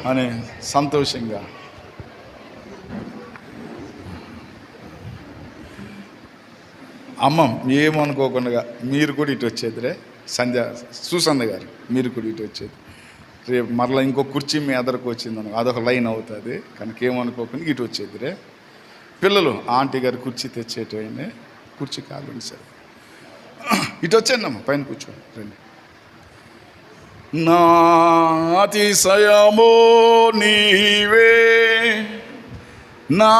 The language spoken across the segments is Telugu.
అని సంతోషంగా అమ్మ ఏమనుకోకుండా మీరు కూడా ఇటు వచ్చేదిరే సుసంద గారు, మీరు కూడా ఇటు వచ్చేది. రేపు మరలా ఇంకో కుర్చీ మీ ఎదరకు వచ్చిందను అదొక లైన్ అవుతుంది కనుక ఏమనుకోకుండా ఇటు వచ్చేదిరే. పిల్లలు ఆంటీ గారు కుర్చీ తెచ్చేటైనా కుర్చీ కాదండి సరే ఇటు వచ్చేయండి అమ్మ, పైన కూర్చోండి రండి. నా అతిశయమో నీవే, నా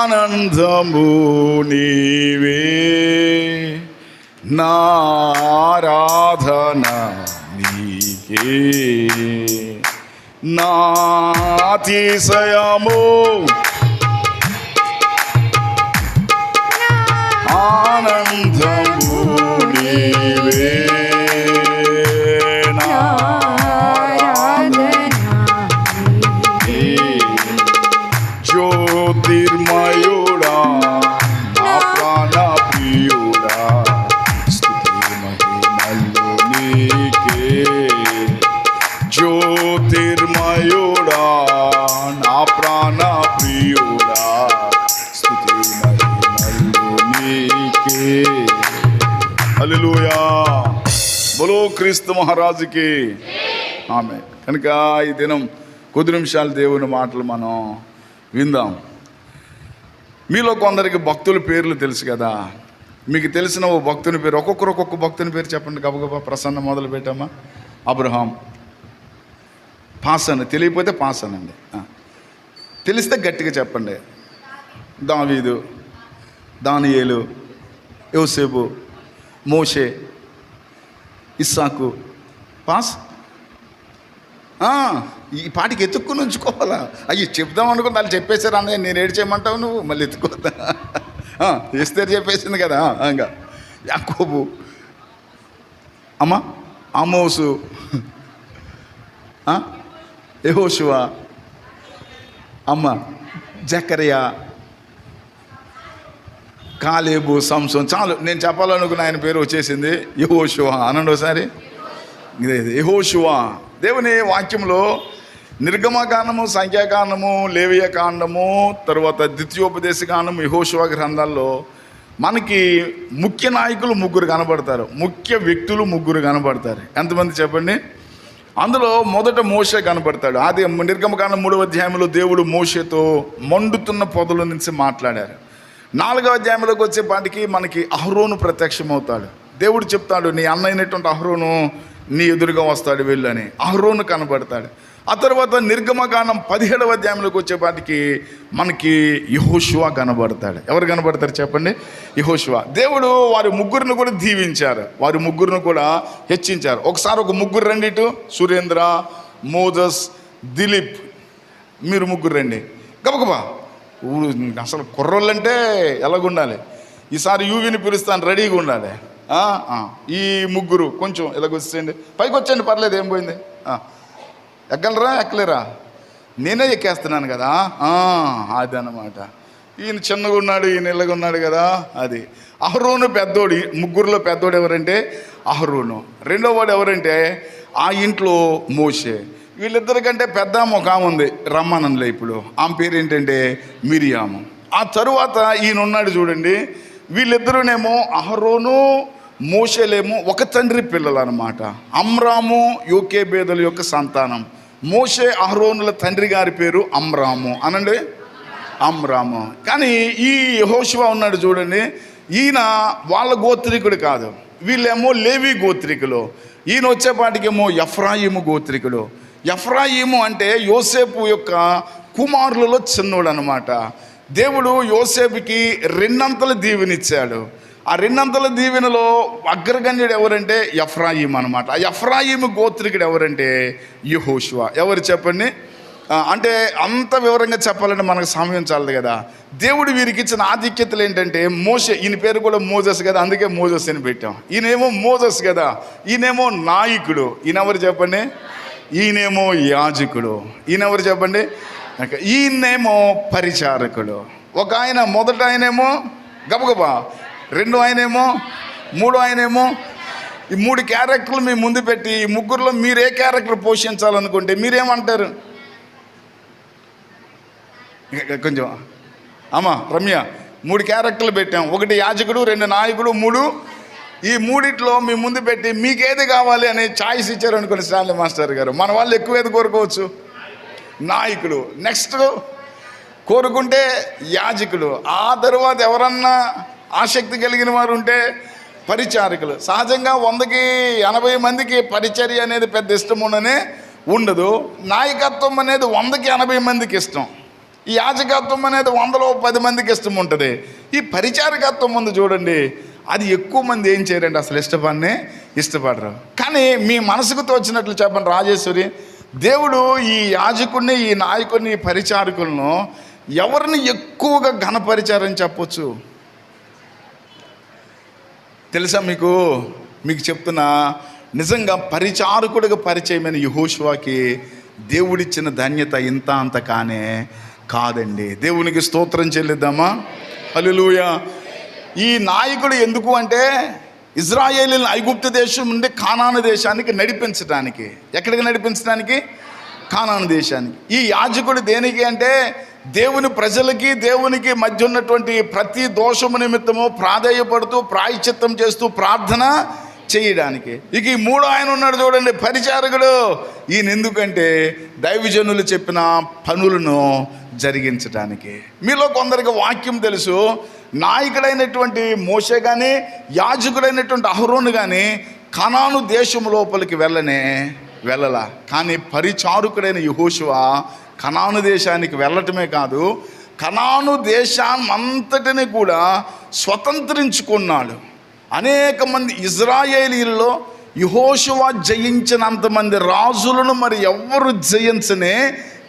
ఆనందము నీవే, నా ఆరాధన నీకే. నా అతిశయము ఆనందము నీవే, జ్యోతిర్మయుడా నా ప్రాణ ప్రియుడా, స్తుతి మహిమలు నీకే. జ్యోతిర్మయుడా నా ప్రాణ ప్రియుడా, స్తుతి మహిమలు నీకే. హల్లెలూయా, బోలో క్రీస్తు మహారాజుకి ఆమె. కనుక ఈ దినం కొద్ది నిమిషాలు దేవుని మాటలు మనం విందాం. మీలో కొందరికి భక్తుల పేర్లు తెలుసు కదా. మీకు తెలిసిన ఓ భక్తుని పేరు, ఒక్కొక్కరు ఒక్కొక్క భక్తుని పేరు చెప్పండి. గబగబా ప్రసన్న మొదలు పెట్టామా. అబ్రహాం, పాసన్, తెలియకపోతే పాసన్ అండి, తెలిస్తే గట్టిగా చెప్పండి. దావీదు, దానియేలు, యోసేపు, మోషే, ఇస్సాకు. పాస్. ఈ పాటికి ఎత్తుక్కుని ఉంచుకోవాలా? అయ్యి చెప్దాం అనుకుని వాళ్ళు చెప్పేశారు అన్నయ్య, నేను ఏడు చేయమంటావు నువ్వు మళ్ళీ ఎత్తుకోద్దా? ఎస్తేరు చెప్పేసింది కదా. ఇంకా యాకోబు, అమ్మ ఆమోసు, యెహోషువ, అమ్మ జకరియా, కాలేబు, సంసోన్. చాలు, నేను చెప్పాలనుకున్న ఆయన పేరు వచ్చేసింది. యెహోషువ అనండి ఒకసారి. ఇదే యెహోషువ. దేవుని వాక్యంలో నిర్గమకాండము, సంఖ్యాకాండము, లేవియ కాండము, తర్వాత ద్వితీయోపదేశ కాండము, యెహోషువ గ్రంథాల్లో మనకి ముఖ్య నాయకులు ముగ్గురు కనబడతారు, ముఖ్య వ్యక్తులు ముగ్గురు కనబడతారు. ఎంతమంది చెప్పండి? అందులో మొదట మోషే కనబడతాడు. అది నిర్గమకాండం 3వ అధ్యాయంలో దేవుడు మోషేతో మండుతున్న పొదల నుంచి మాట్లాడారు. 4వ అధ్యాయంలోకి వచ్చేపాటికి మనకి అహరోను ప్రత్యక్షమవుతాడు. దేవుడు చెప్తాడు, నీ అన్న అయినటువంటి అహరోను నీ ఎదురుగా వస్తాడు వెళ్ళని. అహరోను కనబడతాడు. ఆ తర్వాత నిర్గమకాండం 17వ అధ్యాయంలోకి వచ్చేపాటికి మనకి యెహోషువ కనబడతాడు. ఎవరు కనబడతారు చెప్పండి? యెహోషువ. దేవుడు వారి ముగ్గురిని కూడా దీవించారు, వారి ముగ్గురిని కూడా హెచ్చించారు. ఒకసారి ఒక ముగ్గురు రండి ఇటు. సురేంద్ర, మోజస్, దిలీప్, మీరు ముగ్గురు రండి గబగబా. అసలు కుర్రోళ్ళంటే ఎలాగుండాలి? ఈసారి యూవిని పిలుస్తాను, రెడీగా ఉండాలి. ఈ ముగ్గురు కొంచెం ఇలాగొచ్చేయండి, పైకి వచ్చేయండి, పర్లేదు, ఏం పోయింది. ఎక్కలరా? ఎక్కలేరా? నేనే ఎక్కేస్తున్నాను కదా. అది అన్నమాట. ఈయన చిన్నగా ఉన్నాడు, ఈయన ఇళ్ళగా ఉన్నాడు కదా. అది అహరోను పెద్దోడు. ముగ్గురులో పెద్దోడు ఎవరంటే అహరోను. రెండో వాడు ఎవరంటే ఆ ఇంట్లో మోషే. వీళ్ళిద్దరికంటే పెద్ద ఒక ఆమె ఉంది, రమ్మానంలో ఇప్పుడు. ఆమె పేరు ఏంటంటే మిరియాము. ఆ తరువాత ఈయన ఉన్నాడు చూడండి. వీళ్ళిద్దరునేమో అహరోను, మోషేలేమో ఒక తండ్రి పిల్లలు అన్నమాట. అమ్రాము, యోకేబేదుల యొక్క సంతానం. మోషే అహరోనుల తండ్రి గారి పేరు అమ్రాము. అనండి, అమ్రాము. కానీ ఈ యెహోషువ ఉన్నాడు చూడండి, ఈయన వాళ్ళ గోత్రికుడు కాదు. వీళ్ళేమో లేవి గోత్రికులు. ఈయన వచ్చేపాటికేమో ఎఫ్రాయిము గోత్రికుడు. ఎఫ్రాయిము అంటే యోసేపు యొక్క కుమారులలో చిన్నోడు అనమాట. దేవుడు యోసేపుకి 2 అంతల దీవెనిచ్చాడు. ఆ 2 అంతల దీవెనలో అగ్రగణ్యుడు ఎవరంటే ఎఫ్రాయిము అనమాట. ఆ ఎఫ్రాయిము గోత్రికుడు ఎవరంటే యెహోషువ. ఎవరు చెప్పండి? అంటే అంత వివరంగా చెప్పాలంటే మనకు సమయం చాలదు కదా. దేవుడు వీరికి ఇచ్చిన ఆధిక్యతలు ఏంటంటే మోషే, ఈయన పేరు కూడా మోజస్ కదా, అందుకే మోజస్ అని పెట్టాం. ఈయనేమో మోజస్ కదా, ఈయనేమో నాయకుడు. ఈయనెవరు చెప్పండి? ఈయనేమో యాజకుడు. ఈయనెవరు చెప్పండి? ఈయనేమో పరిచారకుడు. ఒక ఆయన మొదట ఆయనేమో గబగబా, 2 ఆయనేమో, 3 ఆయనేమో ఈ 3 క్యారెక్టర్లు మీ ముందు పెట్టి ఈ ముగ్గురులో మీరే క్యారెక్టర్ పోషించాలనుకుంటే మీరేమంటారు? కొంచెం అమ్మా రమ్య, 3 క్యారెక్టర్లు పెట్టాం. 1 యాజకుడు, 2 నాయకుడు, 3 ఈ 3 మీ ముందు పెట్టి మీకేది కావాలి అనే ఛాయిస్ ఇచ్చారనుకోండి స్టాన్లీ మాస్టర్ గారు, మన వాళ్ళు ఎక్కువ ఏది కోరుకోవచ్చు? నాయకుడు. నెక్స్ట్ కోరుకుంటే యాజకుడు. ఆ తరువాత ఎవరన్నా ఆసక్తి కలిగిన వారు ఉంటే పరిచారకులు. సహజంగా 100కి 80 మందికి పరిచర్య అనేది పెద్ద ఇష్టం ఉండదు. నాయకత్వం అనేది 100కి 80 మందికి ఇష్టం. ఈ యాజకత్వం అనేది 100లో 10 మందికి ఇష్టం ఉంటుంది. ఈ పరిచారకత్వం ఉంది చూడండి, అది ఎక్కువ మంది ఏం చేయరండి, అసలు ఇష్టపడరు. కానీ మీ మనసుకు తోచినట్లు చెప్పండి రాజేశ్వరి, దేవుడు ఈ యాజకుడిని, ఈ నాయకుడిని, ఈ పరిచారకులను ఎవరిని ఎక్కువగా ఘనపరిచారని చెప్పొచ్చు తెలుసా మీకు చెప్తున్నా, నిజంగా పరిచారకుడిగా పరిచయమైన యెహోషువకి దేవుడిచ్చిన ధన్యత ఇంత అంత కాదండి. దేవునికి స్తోత్రం చెల్లిద్దామా? హల్లెలూయా. ఈ నాయకుడు ఎందుకు అంటే ఇజ్రాయేలీలను ఐగుప్తు దేశం నుండి కానాను దేశానికి నడిపించడానికి. ఎక్కడికి నడిపించడానికి? కానాను దేశానికి. ఈ యాజకుడు దేనికి అంటే దేవుని ప్రజలకి దేవునికి మధ్య ఉన్నటువంటి ప్రతి దోషము నిమిత్తము ప్రాధేయపడుతూ ప్రాయశ్చిత్తం చేస్తూ ప్రార్థన చేయడానికి. ఇక ఈ 3 ఆయన ఉన్నాడు చూడండి, పరిచారకుడు. ఈయన ఎందుకంటే దైవజనులు చెప్పిన పనులను జరిగించడానికి. మీలో కొందరికి వాక్యం తెలుసు, నాయకుడైనటువంటి మోషే కానీ యాజకుడైనటువంటి అహరోను కానీ కనాను దేశం లోపలికి వెళ్ళలా. కానీ పరిచారకుడైన యెహోషువ కనాను దేశానికి వెళ్ళటమే కాదు, కనాను దేశాన్నంతటిని కూడా స్వతంత్రించుకున్నాడు. అనేక మంది ఇజ్రాయేలీల్లో యెహోషువ జయించినంతమంది రాజులను మరి ఎవ్వరు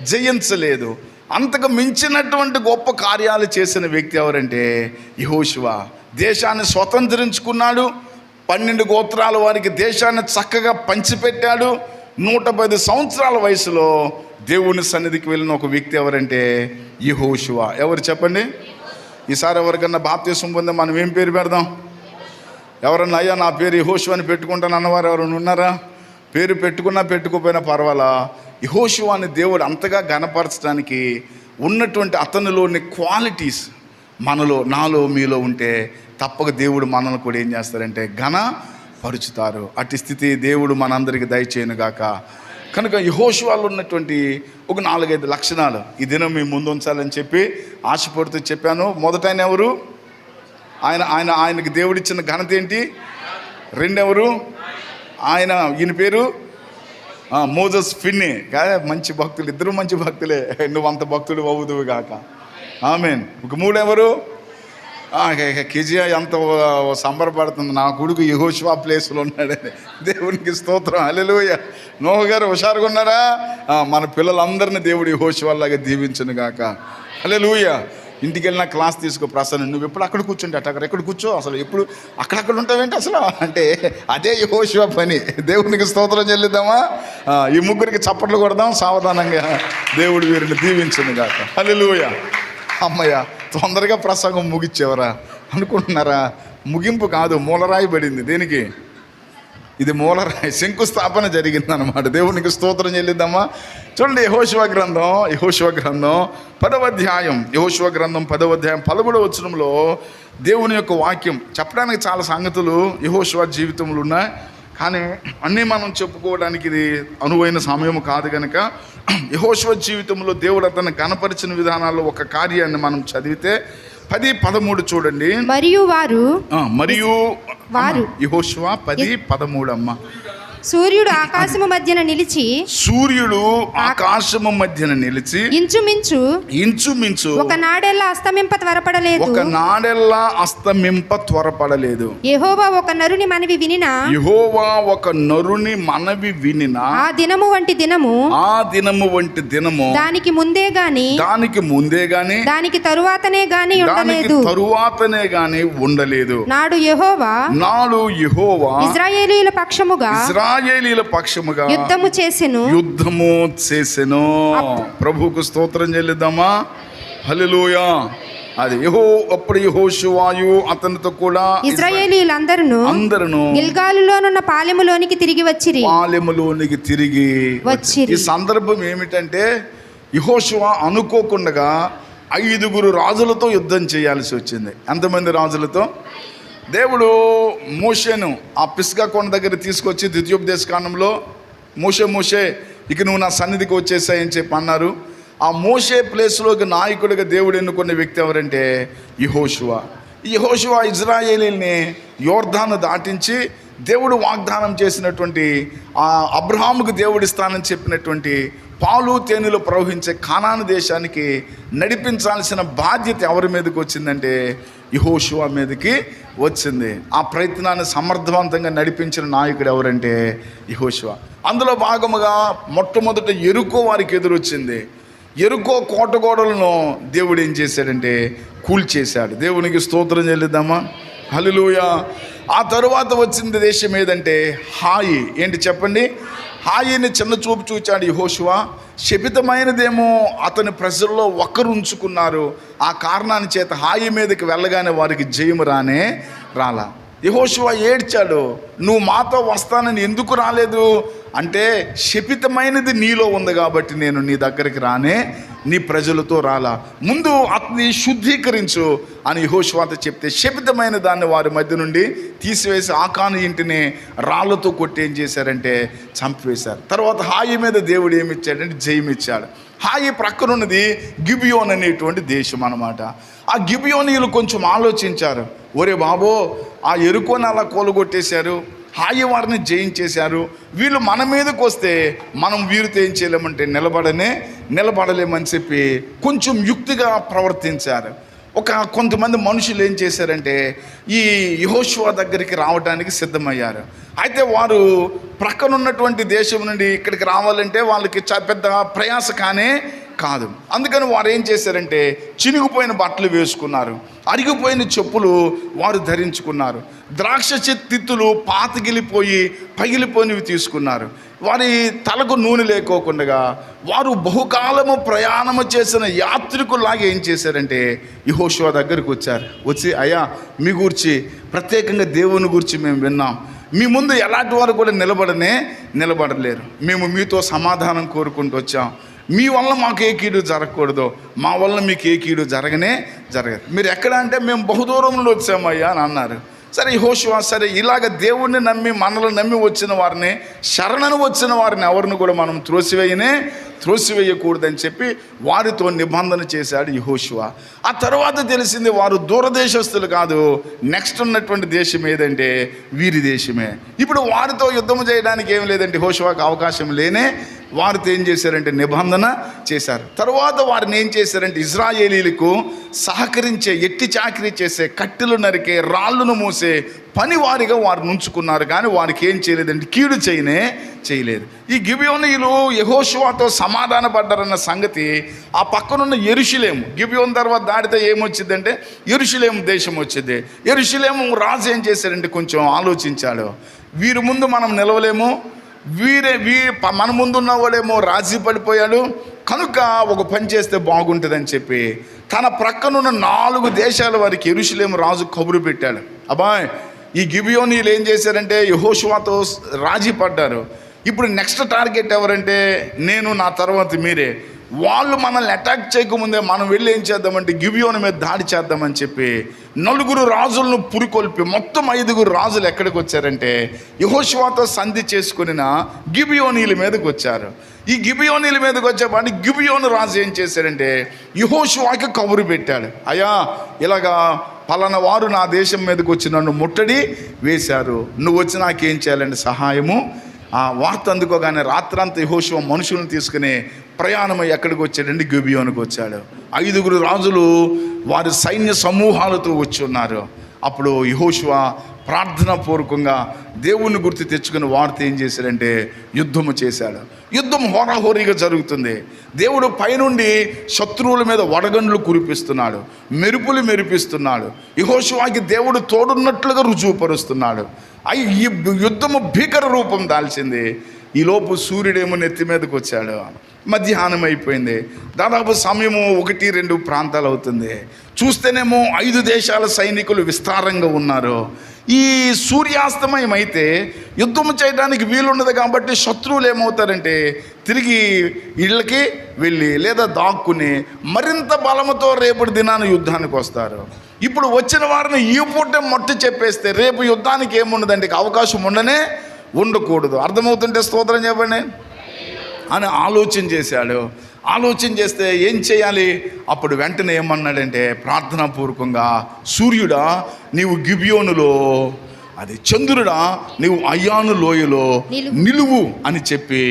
జయించలేదు. అంతకు మించినటువంటి గొప్ప కార్యాలు చేసిన వ్యక్తి ఎవరంటే యెహోషువ. దేశాన్ని స్వతంత్రించుకున్నాడు. 12 గోత్రాల వారికి దేశాన్ని చక్కగా పంచిపెట్టాడు. 110 సంవత్సరాల వయసులో దేవుని సన్నిధికి వెళ్ళిన ఒక వ్యక్తి ఎవరంటే యెహోషువ. ఎవరు చెప్పండి? ఈసారి ఎవరికన్నా బాప్తిసం పొందే మనం ఏం పేరు పెడదాం? ఎవరన్నా అయ్యా నా పేరు యెహోషువ అని పెట్టుకుంటాను అన్నవారు ఎవరైనా ఉన్నారా? పేరు పెట్టుకున్నా పెట్టుకోపోయినా పర్వాలా, యెహోషువని దేవుడు అంతగా ఘనపరచడానికి ఉన్నటువంటి అతనిలోని క్వాలిటీస్ నాలో మీలో ఉంటే తప్పక దేవుడు మనల్ని కూడా ఏం చేస్తారంటే ఘనపరుచుతారు. అట్టి స్థితి దేవుడు మనందరికీ దయచేయనుగాక. కనుక యెహోషువలో ఉన్నటువంటి ఒక 4-5 లక్షణాలు ఈ దినం మీ ముందు ఉంచాలని చెప్పి ఆశపడుతూ చెప్పాను. మొదట ఆయన ఎవరు? ఆయనకి దేవుడిచ్చిన ఘనత ఏంటి? 2 ఎవరు? ఈయన పేరు మోజస్ ఫిన్నీ. మంచి భక్తులు, ఇద్దరు మంచి భక్తులే. నువ్వు అంత భక్తుడు అవుదువు గాక. ఆమేన్. ఒక 3 ఎవరు? కెజియా ఎంత సంబరపడుతుంది, నా కొడుకు యెహోషువ ప్లేస్లో ఉన్నాడని. దేవునికి స్తోత్రం. హల్లెలూయా. నోహ గారు హుషారుగా ఉన్నారా? మన పిల్లలందరినీ దేవుడు యెహోషువలాగా దీవించును గాక. హల్లెలూయా. ఇంటికి వెళ్ళినా క్లాస్ తీసుకో, ప్రసన్న నువ్వు ఎప్పుడు అక్కడ కూర్చుంటే అక్కడ ఎక్కడ కూర్చో, అసలు ఎప్పుడు అక్కడక్కడ ఉంటావేంటి అసలు అంటే అదే యెహోషువ పని. దేవునికి స్తోత్రం చెల్లిద్దామా? ఈ ముగ్గురికి చప్పట్లు కొడదాం సావధానంగా. దేవుడు వీరిని దీవించును గాక. హల్లెలూయా. అమ్మయ్య, తొందరగా ప్రసంగం ముగిచ్చేవరా అనుకుంటున్నారా? ముగింపు కాదు, మూలరాయి పడింది. దేనికి? ఇది మూలరాయి, శంకుస్థాపన జరిగిందనమాట. దేవునికి స్తోత్రం చెల్లిద్దామా? చూడండి, యెహోషువ గ్రంథం 10వ అధ్యాయం. యెహోషువ గ్రంథం 10వ అధ్యాయం 13వ వచనంలో దేవుని యొక్క వాక్యం. చెప్పడానికి చాలా సంగతులు యెహోషువ జీవితంలో ఉన్నాయి, కానీ అన్నీ మనం చెప్పుకోవడానికి ఇది అనువైన సమయం కాదు కనుక యెహోషువ జీవితంలో దేవుడు అతన్ని కనపరిచిన విధానాల్లో ఒక కార్యాన్ని మనం చదివితే 10-13 చూడండి. మరియు యెహోషువ 10-13 అమ్మ. సూర్యుడు ఆకాశము మధ్యన నిలిచి ఇంచుమించు ఒక నాడెల్లా అస్తమింప త్వరపడలేదు. యెహోవా ఒక నరుని మనవి వినినా ఆ దినము వంటి దినము దానికి ముందే గాని దానికి తరువాతనే గాని ఉండలేదు. నాడు యెహోవా ఇశ్రాయేలీయుల పక్షముగా యుద్ధము చేసెను. ప్రభువుకు స్తోత్రం చెల్లిద్దామా? హల్లెలూయా. అది అప్పుడు యెహోషువాయు అతనితో కూడా ఇశ్రాయేలీయులందరూ గిల్గాలులోనున్న పాలెములోనికి తిరిగి వచ్చిరి. ఈ సందర్భం ఏమిటంటే యెహోషువ అనుకోకుండా 5 రాజులతో యుద్ధం చేయాల్సి వచ్చింది. ఎంతమంది రాజులతో? దేవుడు మోషేను ఆ పిస్గా కొండ దగ్గర తీసుకొచ్చి ద్వితీయోపదేశ కాండంలో మోషే ఇక నువ్వు నా సన్నిధికి వచ్చేసాయని చెప్పి అన్నారు. ఆ మోషే ప్లేస్లోకి నాయకుడిగా దేవుడు ఎన్నుకున్న వ్యక్తి ఎవరంటే యెహోషువ ఇజ్రాయేలీల్ని యోర్దాను దాటించి దేవుడు వాగ్దానం చేసినటువంటి ఆ అబ్రహాముకు దేవుడిస్తానని చెప్పినటువంటి పాలు తేనెలు ప్రవహించే కానాను దేశానికి నడిపించాల్సిన బాధ్యత ఎవరి మీదకి వచ్చిందంటే యెహోషువ మీదకి వచ్చింది. ఆ ప్రయత్నాన్ని సమర్థవంతంగా నడిపించిన నాయకుడు ఎవరంటే యెహోషువ. అందులో భాగముగా మొట్టమొదట యెరికో వారికి ఎదురొచ్చింది. యెరికో కోటగోడలను దేవుడు ఏం చేశాడంటే కూల్చేశాడు. దేవునికి స్తోత్రం చెల్లిద్దామా? హల్లెలూయా. ఆ తరువాత వచ్చింది దేశం ఏదంటే హాయి. ఏంటి చెప్పండి? హాయిని చిన్న చూపు చూచాడు యెహోషువ. శపితమైనదేమో అతని ప్రజల్లో ఒకరు ఉంచుకున్నారు. ఆ కారణాన్ని చేత హాయి మీదకి వెళ్ళగానే వారికి జయము రాలా. యెహోషువ ఏడ్చాడు, నువ్వు మాతో వస్తానని ఎందుకు రాలేదు అంటే, శపితమైనది నీలో ఉంది కాబట్టి నేను నీ దగ్గరికి నీ ప్రజలతో రాలా. ముందు అతన్ని శుద్ధీకరించు అని యెహోషువతో చెప్తే శపితమైన దాన్ని వారి మధ్య నుండి తీసివేసి ఆకాను ఇంటిని రాళ్లతో కొట్టి ఏం చేశారంటే చంపివేశారు. తర్వాత హాయి మీద దేవుడు ఏమిచ్చాడంటే జయమిచ్చాడు. హాయి ప్రక్కనున్నది గిబియోన్ అనేటువంటి దేశం అన్నమాట. ఆ గిబియోనీయులు కొంచెం ఆలోచించారు, ఒరే బాబో ఆ యెరికోని అలా కూలగొట్టేశారు, హాయి వారిని జయించేశారు, వీళ్ళు మన మీదకి వస్తే మనం వీరితో ఏం చేయలేమంటే నిలబడలేమని చెప్పి కొంచెం యుక్తిగా ప్రవర్తించారు. కొంతమంది మనుషులు ఏం చేశారంటే ఈ యెహోషువ దగ్గరికి రావడానికి సిద్ధమయ్యారు. అయితే వారు ప్రక్కనున్నటువంటి దేశం నుండి ఇక్కడికి రావాలంటే వాళ్ళకి పెద్ద ప్రయాస కాదు. అందుకని వారు ఏం చేశారంటే చినిగిపోయిన బట్టలు వేసుకున్నారు, అరిగిపోయిన చెప్పులు వారు ధరించుకున్నారు, ద్రాక్ష తిత్తులు పగిలిపోయినవి తీసుకున్నారు. వారి తలకు నూనె లేకోకుండా వారు బహుకాలము ప్రయాణము చేసిన యాత్రికుల్లాగా ఏం చేశారంటే యెహోషువ దగ్గరికి వచ్చి అయ్యా మీ గురించి ప్రత్యేకంగా దేవుని గురించి మేము విన్నాం, మీ ముందు ఎలాంటి వారు కూడా నిలబడలేరు, మేము మీతో సమాధానం కోరుకుంటూ వచ్చాం, మీ వల్ల మాకు ఏ కీడు జరగకూడదు, మా వల్ల మీకు ఏ కీడు జరగదు, మీరు ఎక్కడ అంటే మేము బహుదూరంలో వచ్చామయ్యా అని అన్నారు. సరే యెహోషువ సరే ఇలాగ దేవుణ్ణి నమ్మి మనల్ని నమ్మి వచ్చిన వారిని, శరణను వచ్చిన వారిని ఎవరిని కూడా మనం త్రోసివేయకూడదని చెప్పి వారితో నిబంధన చేశాడు యెహోషువ. ఆ తర్వాత తెలిసింది వారు దూరదేశస్తులు కాదు, నెక్స్ట్ ఉన్నటువంటి దేశం ఏదంటే వీరి దేశమే. ఇప్పుడు వారితో యుద్ధం చేయడానికి ఏం లేదంటే యెహోషువకు అవకాశం వారితో ఏం చేశారంటే నిబంధన చేశారు. తర్వాత వారిని ఏం చేశారంటే ఇశ్రాయేలీలకు సహకరించే, ఎట్టి చాకిరీ చేసే, కట్టెలు నరికే, రాళ్ళను మూసే పనివారిగా వారిని ఉంచుకున్నారు. కానీ వారికి ఏం చేయలేదంటే కీడు చేయలేదు. ఈ గిబియోనీయులు యెహోషువతో సమాధాన పడ్డారన్న సంగతి ఆ పక్కనున్న యెరూషలేము, గిబియోన్ తర్వాత దాటితే ఏమొచ్చిందంటే యెరూషలేము దేశం వచ్చింది. యెరూషలేము రాజు ఏం చేశారంటే కొంచెం ఆలోచించాడు, వీరి ముందు మనం నిలవలేము, మన ముందున్న వాడేమో రాజీ పడిపోయాడు, కనుక ఒక పని చేస్తే బాగుంటుందని చెప్పి తన ప్రక్కనున్న 4 దేశాల వారికి యెరూషలేము రాజు కబురు పెట్టాడు. అబ్బాయ్ ఈ గిబియోనీయులు ఏం చేశారంటే యెహోషువతో రాజీ పడ్డారు, ఇప్పుడు నెక్స్ట్ టార్గెట్ ఎవరంటే నేను, నా తర్వాత మీరే. వాళ్ళు మనల్ని అటాక్ చేయకముందే మనం వెళ్ళి ఏం చేద్దామంటే గిబియోను మీద దాడి చేద్దామని చెప్పి 4 రాజులను పురికొల్పి మొత్తం 5 రాజులు ఎక్కడికి వచ్చారంటే యెహోషువతో సంధి చేసుకున్న గిబియోనీల మీదకి వచ్చారు. ఈ గిబియోనీల మీదకి వచ్చేవాడిని గిబియోను రాజు ఏం చేశారంటే యెహోషువకి కబురు పెట్టాడు, అయ్యా ఇలాగా పలానా వారు నా దేశం మీదకి వచ్చి నన్ను ముట్టడి వేశారు, నువ్వు వచ్చి నాకేం చేయాలంటే సహాయము. ఆ వార్త అందుకోగానే రాత్రంతా యెహోషువ మనుషులను తీసుకుని ప్రయాణమై ఎక్కడికి వచ్చాడండి గిబియోనుకు వచ్చాడు. 5 రాజులు వారి సైన్య సమూహాలతో వచ్చి ఉన్నారు. అప్పుడు యెహోషువ ప్రార్థనా పూర్వకంగా దేవుణ్ణి గుర్తు తెచ్చుకుని వారితో ఏం చేశాడంటే యుద్ధము చేశాడు. యుద్ధం హోరాహోరీగా జరుగుతుంది. దేవుడు పైనుండి శత్రువుల మీద వడగండ్లు కురిపిస్తున్నాడు, మెరుపులు మెరిపిస్తున్నాడు. యెహోషువకి దేవుడు తోడున్నట్లుగా రుజువుపరుస్తున్నాడు. ఈ యుద్ధము భీకర రూపం దాల్చింది. ఈలోపు సూర్యుడేమో నెత్తి మీదకి వచ్చాడు. మధ్యాహ్నం అయిపోయింది. దాదాపు సమయము 1-2 ప్రాంతాలు అవుతుంది. చూస్తేనేమో 5 దేశాల సైనికులు విస్తారంగా ఉన్నారు. ఈ సూర్యాస్తమయం అయితే యుద్ధం చేయడానికి వీలుండదు కాబట్టి శత్రువులు ఏమవుతారంటే తిరిగి ఇళ్ళకి వెళ్ళి లేదా దాక్కుని మరింత బలముతో రేపటి దినాన యుద్ధానికి వస్తారు. ఇప్పుడు వచ్చిన వారిని ఈ పూట మొట్టి చెప్పేస్తే రేపు యుద్ధానికి ఏముండదండి, అవకాశం ఉండకూడదు. అర్థమవుతుంటే స్తోత్రం చెప్పండి అని ఆలోచన చేశాడు. ఆలోచన చేస్తే ఏం చేయాలి? అప్పుడు వెంటనే ఏమన్నాడంటే ప్రార్థనాపూర్వకంగా, సూర్యుడా నీవు గిబియోనులో, అది చంద్రుడా నీవు అయ్యాను లోయలో నిలువు అని చెప్పి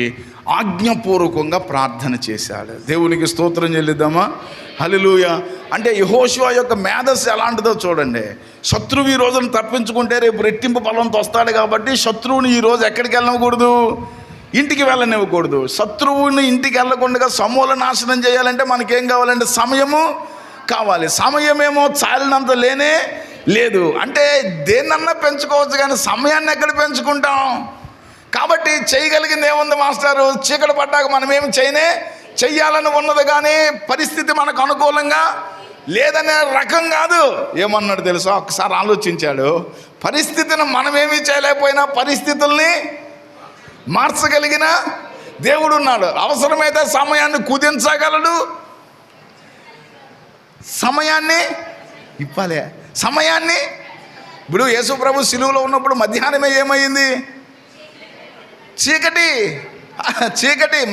ఆజ్ఞాపూర్వకంగా ప్రార్థన చేశాడు. దేవునికి స్తోత్రం చెల్లిద్దామా? హల్లెలూయా. అంటే యెహోషువ యొక్క మేధస్సు ఎలాంటిదో చూడండి. శత్రువు ఈ రోజును తప్పించుకుంటే రేపు రెట్టింపు బలంతో వస్తాడు కాబట్టి శత్రువుని ఈరోజు ఎక్కడికి వెళ్ళకూడదు, ఇంటికి వెళ్ళనివ్వకూడదు. శత్రువుని ఇంటికి వెళ్ళకుండా సమూల నాశనం చేయాలంటే మనకేం కావాలంటే సమయము కావాలి. సమయమేమో చాలినంత లేనే లేదు. అంటే దేన్నన్నా పెంచుకోవచ్చు కానీ సమయాన్ని ఎక్కడ పెంచుకుంటాం? కాబట్టి చేయగలిగింది ఏముంది మాస్టారు? చీకటి పడ్డాక మనమేమి చెయ్యాలని ఉన్నది కానీ పరిస్థితి మనకు అనుకూలంగా లేదనే రకం కాదు. ఏమన్నాడు తెలుసా? ఒకసారి ఆలోచించాడు. పరిస్థితిని మనమేమీ చేయలేకపోయినా పరిస్థితుల్ని మార్చగలిగిన దేవుడు ఉన్నాడు. అవసరమైతే సమయాన్ని కుదించగలడు, సమయాన్ని ఇప్పాలే సమయాన్ని. ఇప్పుడు యేసు ప్రభు సిలువలో ఉన్నప్పుడు మధ్యాహ్నమే ఏమైంది? చీకటి.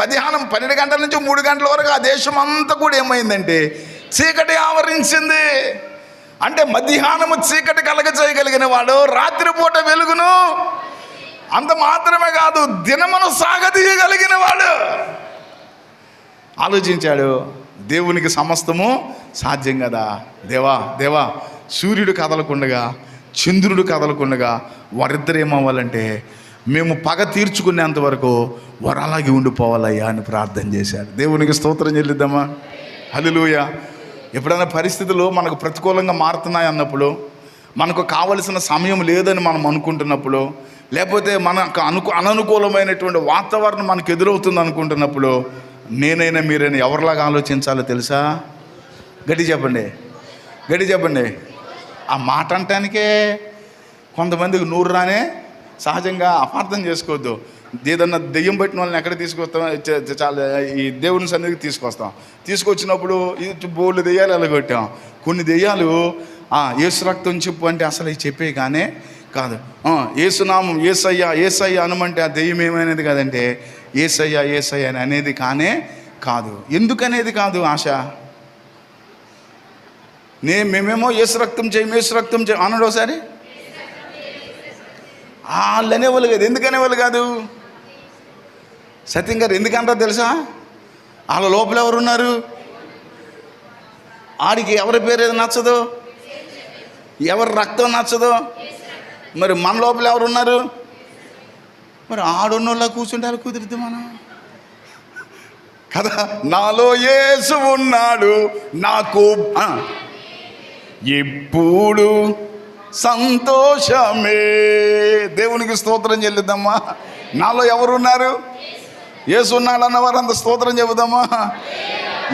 మధ్యాహ్నం 12 గంటల నుంచి 3 గంటల వరకు ఆ దేశం అంతా కూడా ఏమైందంటే చీకటి ఆవరించింది. అంటే మధ్యాహ్నము చీకటి చేయగలిగిన వాడు రాత్రిపూట వెలుగును అంత మాత్రమే కాదు దినమును సాగదీయగలిగిన వాడు. ఆలోచించాడు, దేవునికి సమస్తము సాధ్యం కదా. దేవా సూర్యుడు కదలకుండగా చంద్రుడు కదలకుండగా వారిద్దరు ఏమవ్వాలంటే మేము పగ తీర్చుకునేంత వరకు వారు అలాగే ఉండిపోవాలయ్యా అని ప్రార్థన చేశాడు. దేవునికి స్తోత్రం చెల్లిద్దామా? హల్లెలూయా. ఎప్పుడైనా పరిస్థితులు మనకు ప్రతికూలంగా మారుతున్నాయి అన్నప్పుడు, మనకు కావలసిన సమయం లేదని మనం అనుకుంటున్నప్పుడు, లేకపోతే మనకు అననుకూలమైనటువంటి వాతావరణం మనకు ఎదురవుతుంది అనుకుంటున్నప్పుడు, నేనైనా మీరైనా ఎవరిలాగా ఆలోచించాలో తెలుసా? గట్టి చెప్పండి. ఆ మాట అంటానికే కొంతమందికి నూరు రానే సహజంగా అపార్థం చేసుకోవద్దు. ఏదన్నా దెయ్యం పట్టిన వాళ్ళని ఎక్కడ తీసుకొస్తాం? చాలా ఈ దేవుని సన్నిధికి తీసుకొచ్చినప్పుడు ఇది బోళ్ళు దెయ్యాలు ఎలాగొట్టాం. కొన్ని దెయ్యాలు యేసు రక్తం చెప్పు అంటే అసలు చెప్పే కానీ కాదు. యేసునామం ఏసయ్య అనమంటే ఆ దెయ్యం ఏమైనది కాదంటే ఏసయ్య అని అనేది కానే కాదు. ఎందుకనేది కాదు ఆశ. మేమేమో యేసు రక్తం చేయి అన్నాడు ఒకసారి. వాళ్ళు అనేవాళ్ళు కాదు. ఎందుకనేవాళ్ళు కాదు? సత్యం గారు ఎందుకంటారో తెలుసా? వాళ్ళ లోపల ఎవరున్నారు? ఆడికి ఎవరి పేరు ఏది నచ్చదో, ఎవరి రక్తం నచ్చదో, మరి మన లోపల ఎవరున్నారు? మరి ఆడున్నోళ్ళ కూర్చుంటే అలా కుదిరిద్ది మనం కదా. నాలో యేసు ఉన్నాడు, నాకు ఎప్పుడు సంతోషమే. దేవునికి స్తోత్రం చెల్లిద్దామా? నాలో ఎవరున్నారు? యేసు ఉన్నాడు అన్నవారు అంత స్తోత్రం చెబుదామా?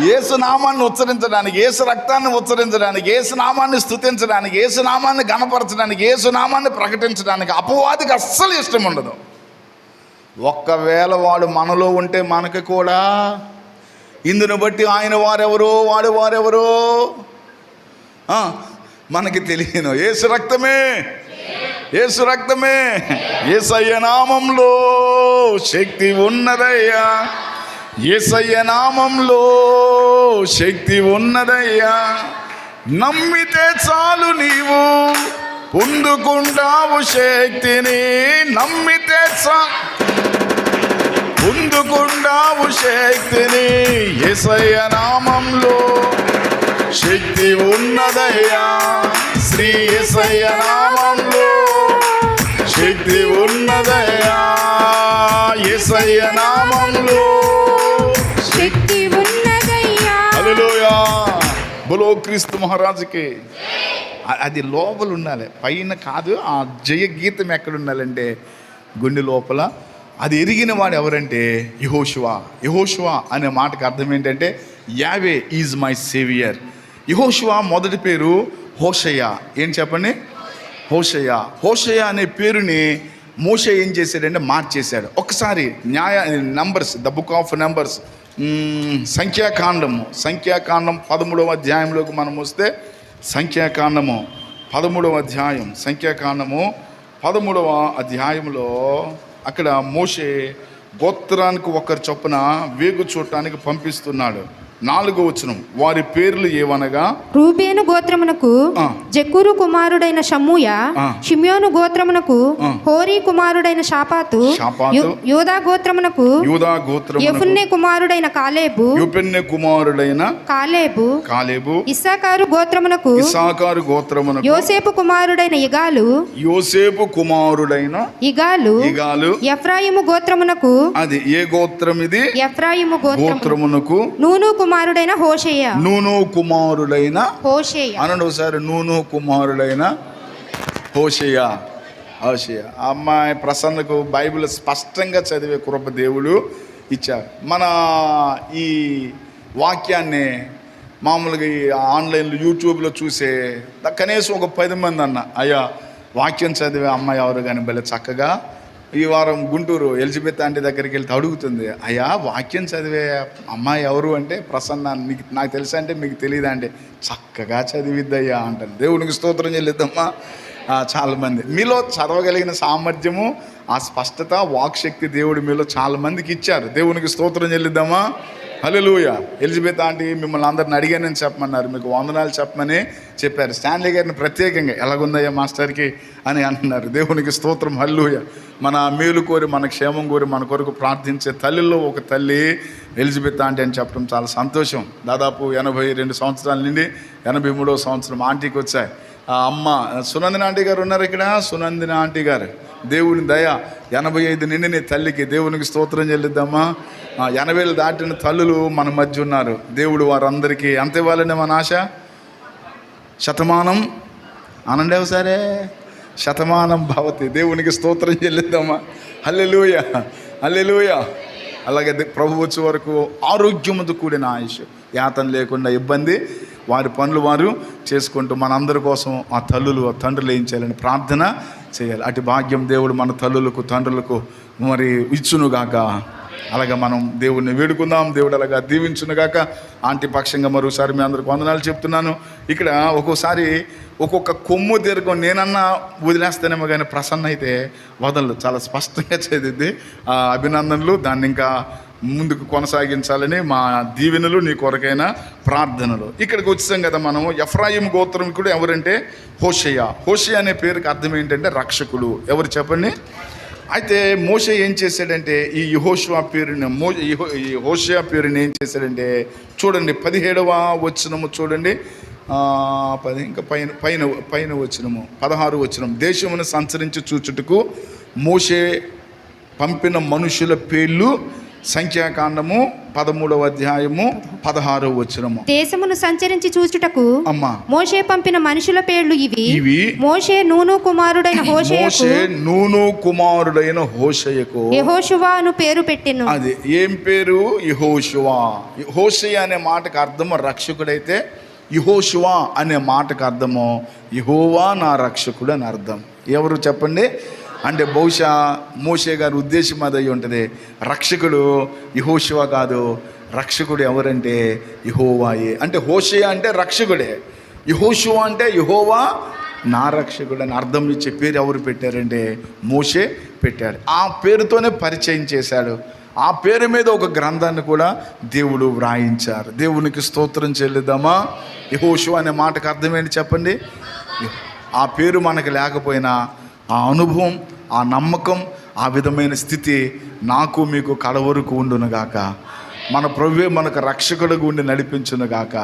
యేసు నామాన్ని ఉచ్చరించడానికి, యేసు రక్తాన్ని ఉచ్చరించడానికి, యేసు నామాన్ని స్తుతించడానికి, యేసు నామాన్ని గణపరచడానికి, యేసు నామాన్ని ప్రకటించడానికి అపవాదికి అస్సలు ఇష్టం ఉండదు. ఒక్కవేళ వాడు మనలో ఉంటే మనకి కూడా ఇందును బట్టి ఆయన వారెవరో వాడు వారెవరో మనకి తెలియను. యేసు రక్తమే యేసయ్య నామంలో శక్తి ఉన్నదయ్యా, యేసయ్య నామంలో శక్తి ఉన్నదయ్యా. నమ్మితే చాలు నీవు పొందుకుంటావు శక్తిని, నమ్మితే పొందుకుంటావు శక్తిని. యేసయ్య నామంలో శక్తి ఉన్నదయ్యా, శ్రీ యేసయ్య నామంలో శక్తి ఉన్నదయ్యా, యేసయ్య నామంలో శక్తి ఉన్నదయ్యా. హల్లెలూయా. బోలో క్రీస్తు మహారాజుకి. అది లోపల ఉండాలి, పైన కాదు. ఆ జయ గీతం ఎక్కడ ఉండాలంటే గుండె లోపల అది ఎరిగిన వాడు ఎవరంటే యెహోషువ. యెహోషువ అనే మాటకు అర్థం ఏంటంటే యావే ఈజ్ మై సేవియర్. యెహోషువ మొదటి పేరు హోషేయ. ఏం చెప్పండి? హోషేయ. హోషేయ అనే పేరుని మోషే ఏం చేశాడంటే మార్చేశాడు. ఒకసారి numbers, the book of numbers, సంఖ్యాకాండము 13వ అధ్యాయంలోకి మనం వస్తే, సంఖ్యాకాండము 13వ అధ్యాయం, సంఖ్యాకాండము 13వ అధ్యాయంలో అక్కడ మోషే గోత్రానికి ఒకరి చొప్పున వేగు చూడటానికి పంపిస్తున్నాడు. 4వ వచనం, వారి పేర్లు ఏవనగా రూబేను గోత్రమునకు జక్కూరు కుమారుడైన షమ్మూయ, షిమ్యోను గోత్రమునకు హోరీ కుమారుడైన షాపాతు, యూదా గోత్రమునకు యెఫున్నె కుమారుడైన కాలేబు, ఇస్సాకారు గోత్రమునకు యోసేపు కుమారుడైన ఇగాలు, ఎఫ్రాయిము గోత్రమునకు, అది ఏ గోత్రం? ఇది ఎఫ్రాయిము గోత్రమునకు నూను కుమారుడైన హోషేయ. అనండి ఒకసారి, నూను కుమారుడైన హోషేయ. అమ్మాయి ప్రసన్నకు బైబిల్ స్పష్టంగా చదివే కృప దేవుడు ఇచ్చారు. మన ఈ వాక్యాన్ని మామూలుగా ఈ ఆన్లైన్లో యూట్యూబ్లో చూసే కనీసం ఒక 10 మంది అన్న, అయ్యా వాక్యం చదివే అమ్మాయి ఎవరు కానీ భలే చక్కగా. ఈ వారం గుంటూరు ఎలిజబెత్ ఆంటీ దగ్గరికి వెళ్తే అడుగుతుంది, అయ్యా వాక్యం చదివే అమ్మాయి ఎవరు అంటే ప్రసన్న, నాకు తెలుసా అంటే మీకు తెలియదా అంటే చక్కగా చదివిద్దయ్యా అంటాను. దేవునికి స్తోత్రం చెల్లిద్దమ్మా. చాలామంది మీలో చదవగలిగిన సామర్థ్యము, ఆ స్పష్టత, వాక్శక్తి దేవుడు మీలో చాలామందికి ఇచ్చారు. దేవునికి స్తోత్రం చెల్లిద్దామా. హల్లెలూయా. ఎలిజబెత్ ఆంటీ మిమ్మల్ని అందరిని అడిగానని చెప్పమన్నారు, మీకు వందనాలు చెప్పమని చెప్పారు. స్టాన్లీ గారిని ప్రత్యేకంగా ఎలాగుందయ్యా మాస్టర్కి అని అంటున్నారు. దేవునికి స్తోత్రం. హల్లెలూయా. మన మేలు కోరి, మన క్షేమం కోరి, మన కొరకు ప్రార్థించే తల్లిలో ఒక తల్లి ఎలిజబెత్ ఆంటీ అని చెప్పడం చాలా సంతోషం. దాదాపు 82 సంవత్సరాల నుండి 83వ సంవత్సరం ఆంటీకి వచ్చాయి. ఆ అమ్మ సునందిన ఆంటీ గారు ఉన్నారు ఇక్కడ. సునందిన ఆంటీ గారు, దేవుని దయ, 85 నిండిన తల్లికి దేవునికి స్తోత్రం చెల్లిద్దామా. 80 దాటిన తల్లులు మన మధ్య ఉన్నారు. దేవుడు వారందరికీ అంత ఇవ్వాలని మన ఆశ. శతమానం అనండి ఒకసారే, శతమానం భవతి. దేవునికి స్తోత్రం చెల్లిద్దామా. హల్లెలూయా, హల్లెలూయా. అలాగే ప్రభు వచ్చే వరకు ఆరోగ్యముతో కూడిన ఆయుష్, యాతన లేకుండా ఇబ్బంది, వారి పనులు వారు చేసుకుంటూ మనందరి కోసం ఆ తల్లులు, ఆ తండ్రులు ఏం చేయాలని ప్రార్థన చేయాలి. అటు భాగ్యం దేవుడు మన తల్లులకు, తండ్రులకు మరి ఇచ్చునుగాక. అలాగా మనం దేవుడిని వేడుకుందాం. దేవుడు అలాగా దీవించునుగాక. ఆంటీ పక్షంగా మరోసారి మీ అందరికి వందనాలు చెప్తున్నాను. ఇక్కడ ఒక్కోసారి ఒక్కొక్క కొమ్ము దీర్ఘం నేనన్నా వదిలేస్తానేమో కానీ ప్రసన్న అయితే వదలదు, చాలా స్పష్టంగా చదివింది. అభినందనలు. దాన్ని ఇంకా ముందుకు కొనసాగించాలని మా దీవెనలు, నీ కొరకైన ప్రార్థనలు. ఇక్కడికి వచ్చాం కదా మనము. ఎఫ్రాయిం గోత్రం కూడా ఎవరంటే హోషేయ. హోషేయ అనే పేరుకి అర్థం ఏంటంటే రక్షకుడు. ఎవరు చెప్పండి? అయితే మోషే ఏం చేశాడంటే ఈ యెహోషువ పేరుని, ఈ హోషేయ పేరుని ఏం చేశాడంటే చూడండి 17వ వచనము చూడండి. ఇంకా పైన వచనము 16వ వచనం, దేశమును సంచరించి చూచుటకు మోషే పంపిన మనుషుల పేర్లు, సంఖ్యాకాండము 13వ అధ్యాయము 16వ వచనము. దేశమును సంచరించి చూచుటకు అమ్మా మోషే పంపిన మనుషుల పేర్లు ఇవి. మోషే నూను కుమారుడైన హోషేయకు యెహోషువ అను పేరు పెట్టెను. అది ఏం పేరు? యెహోషువ. హోషేయ అనే మాటకు అర్థము రక్షకుడైతే, యెహోషువ అనే మాటకు అర్థము యెహోవా నా రక్షకుడు అని అర్థం. ఎవరు చెప్పండి? అంటే బహుశా మోషే గారి ఉద్దేశం అది అయి ఉంటుంది. రక్షకుడు యెహోషువ కాదు, రక్షకుడు ఎవరంటే యెహోవాయే. అంటే హోషేయ అంటే రక్షకుడే, యెహోషువ అంటే యెహోవా నా రక్షకుడు అని అర్థం ఇచ్చే పేరు ఎవరు పెట్టారంటే మోషే పెట్టాడు. ఆ పేరుతోనే పరిచయం చేశాడు. ఆ పేరు మీద ఒక గ్రంథాన్ని కూడా దేవుడు వ్రాయించారు. దేవునికి స్తోత్రం చెల్లిద్దామా. యెహోషువ అనే మాటకు అర్థం ఏంటి చెప్పండి? ఆ పేరు మనకు లేకపోయినా ఆ అనుభవం, ఆ నమ్మకం, ఆ విధమైన స్థితి నాకు మీకు కడవరకు ఉండునుగాక. మన ప్రభువే మనకు రక్షకుడు గుండి నడిపించునుగాక,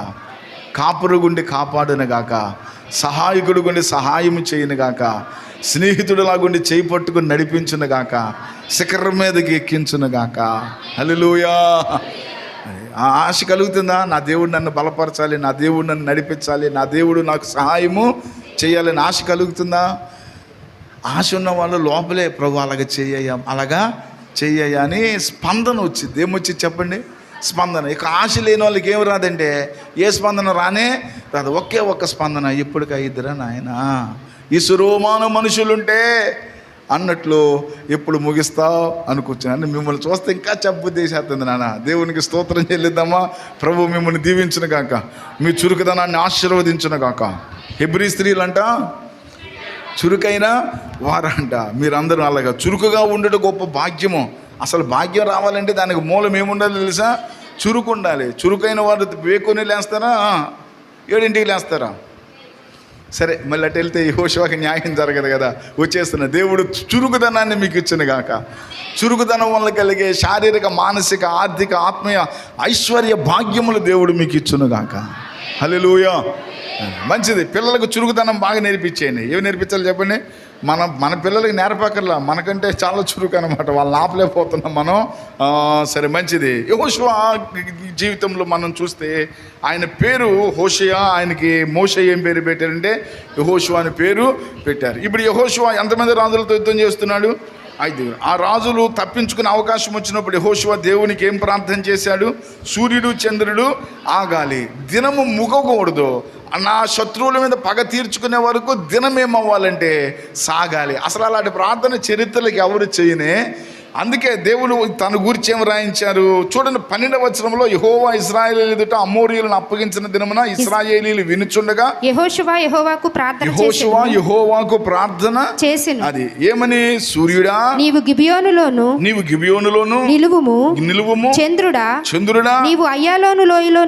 కాపురు గుండి కాపాడునుగాక, సహాయకుడు గుండి సహాయం చేయనుగాక, స్నేహితుడిలాగుండి చేయి పట్టుకుని నడిపించునుగాక, శిఖరం మీదకి ఎక్కించునుగాక. హల్లెలూయా. ఆ ఆశ కలుగుతుందా? నా దేవుడు నన్ను బలపరచాలి, నా దేవుడు నన్ను నడిపించాలి, నా దేవుడు నాకు సహాయము చేయాలని ఆశ కలుగుతుందా? ఆశ ఉన్న వాళ్ళు లోపలే ప్రభు అలాగా చేయ, అలాగా చెయ్యయ్యా అని స్పందన వచ్చింది. ఏమొచ్చి చెప్పండి? స్పందన. ఇక ఆశ లేని వాళ్ళకి ఏమి రాదంటే ఏ స్పందన రానే రాదు. ఒకే ఒక్క స్పందన, ఎప్పటికి ఇద్దరా నాయన, ఈ సురోమాన మనుషులుంటే అన్నట్లు ఎప్పుడు ముగిస్తావు అనుకుంటున్నాను. మిమ్మల్ని చూస్తే ఇంకా చెప్పబుద్ధేసేస్తుంది నాన్న. దేవునికి స్తోత్రం చెల్లిద్దామా. ప్రభు మిమ్మల్ని దీవించును గాక, మీ చురుకుదనాన్ని ఆశీర్వదించును గాక. హెబ్రీ స్త్రీలంట చురుకైన వారంట. మీరందరూ అలాగా చురుకుగా ఉండడం గొప్ప భాగ్యము. అసలు భాగ్యం రావాలంటే దానికి మూలం ఏముండాలి తెలుసా? చురుకు ఉండాలి. చురుకైన వారు వేకుని లేస్తారా, 7ంటికి లేస్తారా? సరే, మళ్ళీ అటు వెళ్తే యెహోషువకి న్యాయం జరగదు కదా. వచ్చేస్తున్న దేవుడు చురుకుదనాన్ని మీకు ఇచ్చిన గాక. చురుకుదనం వల్ల కలిగే శారీరక, మానసిక, ఆర్థిక, ఆత్మీయ ఐశ్వర్య భాగ్యములు దేవుడు మీకు ఇచ్చును గాక. హల్లెలూయా. మంచిది. పిల్లలకు చురుకుదనం బాగా నేర్పించేయండి. ఏమి నేర్పించాలి చెప్పండి? మన పిల్లలకి నేర్పకర్లా, మనకంటే చాలా చురుకు అనమాట. వాళ్ళని ఆపలేకపోతున్నాం మనం. సరే, మంచిది. యెహోషువ జీవితంలో మనం చూస్తే ఆయన పేరు హోషేయ, ఆయనకి మోషే ఏం పేరు పెట్టారంటే యెహోషువ అని పేరు పెట్టారు. ఇప్పుడు యెహోషువ ఎంతమంది రాజులతో యుద్ధం చేస్తున్నాడు? 5. ఆ రాజులు తప్పించుకునే అవకాశం వచ్చినప్పుడు యెహోషువ దేవునికి ఏం ప్రార్థన చేశాడు? సూర్యుడు చంద్రుడు ఆగాలి, దినము ముగకూడదు, నా శత్రువుల మీద పగ తీర్చుకునే వరకు దినం ఏమవ్వాలంటే సాగాలి. అసలు అలాంటి ప్రార్థన చరిత్రలకు ఎవరు చేయనే. అందుకే దేవుడు తన గురించి ఏం రాయించారు చూడండి. 12వ వచనంలో యెహోవా ఇశ్రాయేలీయుల ఎదుట అమోరీయులను అప్పగించిన దినమున ఇశ్రాయేలీయులు వినుచుండగా యెహోషువ యెహోవాకు ప్రార్థన చేసెను. అది ఏమని? సూర్యుడా నీవు గిబియోనులోను నిలువుము, చంద్రుడా నీవు అయ్యాలోను లోయలో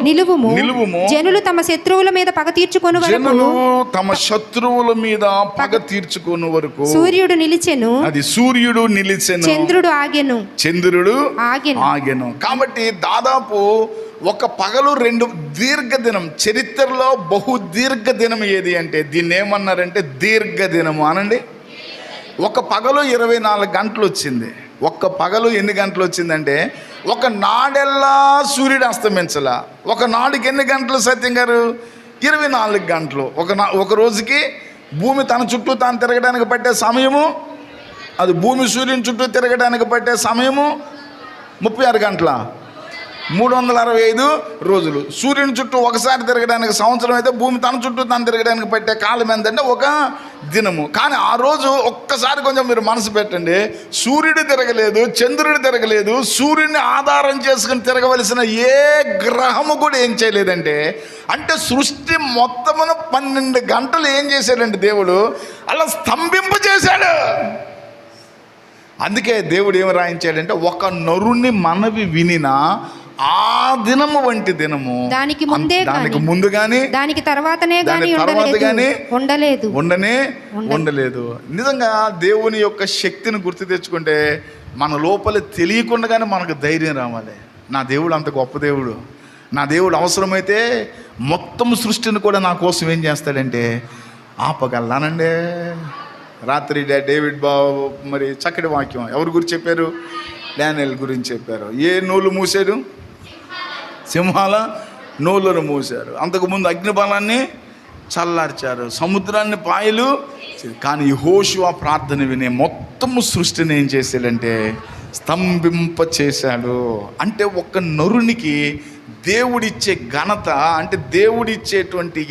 నిలువుము, నిలువుము. జనులు తమ శత్రువుల మీద పగ తీర్చుకొను వరకు సూర్యుడు నిలిచెను. అది సూర్యుడు నిలిచెను, చంద్రుడు ఆగెను. కాబట్టి దాదాపు ఒక పగలు 2 దీర్ఘ దినం. చరిత్రలో బహు దీర్ఘ దినం ఏది అంటే దీన్ని ఏమన్నారంటే దీర్ఘ దినము అనండి. ఒక పగలు 24 గంటలు వచ్చింది. ఒక్క పగలు ఎన్ని గంటలు వచ్చిందంటే ఒక నాడెల్లా సూర్యుడు అస్తమించలా. ఒక నాడుకి ఎన్ని గంటలు సత్యం గారు? 24 గంటలు. ఒక రోజుకి భూమి తన చుట్టూ తాను తిరగడానికి పట్టే సమయము, అది భూమి సూర్యుని చుట్టూ తిరగడానికి పట్టే సమయము 36 గంటల, 365 రోజులు. సూర్యుని చుట్టూ ఒకసారి తిరగడానికి సంవత్సరం అయితే భూమి తన చుట్టూ తను తిరగడానికి పట్టే కాలం ఎంతంటే ఒక దినము. కానీ ఆ రోజు ఒక్కసారి కొంచెం మీరు మనసు పెట్టండి. సూర్యుడు తిరగలేదు, చంద్రుడు తిరగలేదు, సూర్యుడిని ఆధారం చేసుకుని తిరగవలసిన ఏ గ్రహము కూడా ఏం చేయలేదంటే, అంటే సృష్టి మొత్తమును 12 గంటలు ఏం చేశాడంటే దేవుడు అలా స్తంభింప చేశాడు. అందుకే దేవుడు ఏమి రాయించాడంటే ఒక నరుని మనవి వినినా ఆ దినము వంటి దినము దానికి ముందు గాని దానికి తర్వాతనే ఉండలేదు. నిజంగా దేవుని యొక్క శక్తిని గుర్తు తెచ్చుకుంటే మన లోపల తెలియకుండానే మనకు ధైర్యం రావాలి. నా దేవుడు అంత గొప్ప దేవుడు. నా దేవుడు అవసరమైతే మొత్తం సృష్టిని కూడా నా కోసం ఏం చేస్తాడంటే ఆపగలనండి. రాత్రి డేవిడ్ బాబు మరి చక్కటి వాక్యం ఎవరి గురించి చెప్పారు? డానియేల్ గురించి చెప్పారు. ఏ నోళ్ళు మూసాడు? సింహాల నోళ్ళను మూసారు. అంతకుముందు అగ్నిబలాన్ని చల్లార్చారు, సముద్రాన్ని పాయలు. కానీ యెహోషువ ప్రార్థన వినే మొత్తం సృష్టిని ఏం చేశాడంటే స్తంభింప చేశాడు. అంటే ఒక నరునికి దేవుడిచ్చే ఘనత, అంటే దేవుడిచ్చేటువంటి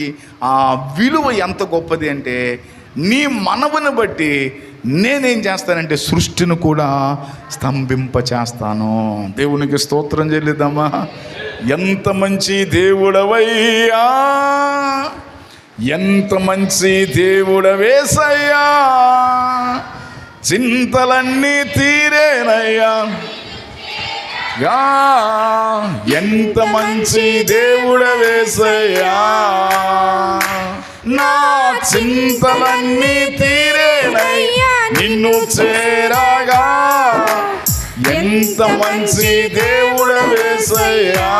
ఆ విలువ ఎంత గొప్పది అంటే నీ మనవుని బట్టి నేనేం చేస్తానంటే సృష్టిని కూడా స్తంభింప చేస్తాను. దేవునికి స్తోత్రం చెల్లిద్దామా. ఎంత మంచి దేవుడవయ్యా, ఎంత మంచి దేవుడవేసయ్యా, చింతలన్నీ తీరేనయ్యా, ఎంత మంచి దేవుడవేసయ్యా, నా చింతలన్నీ తీరేనయ్యా నిన్ను చేరాగా, ఎంత మంచి దేవుడవేసయ్యా,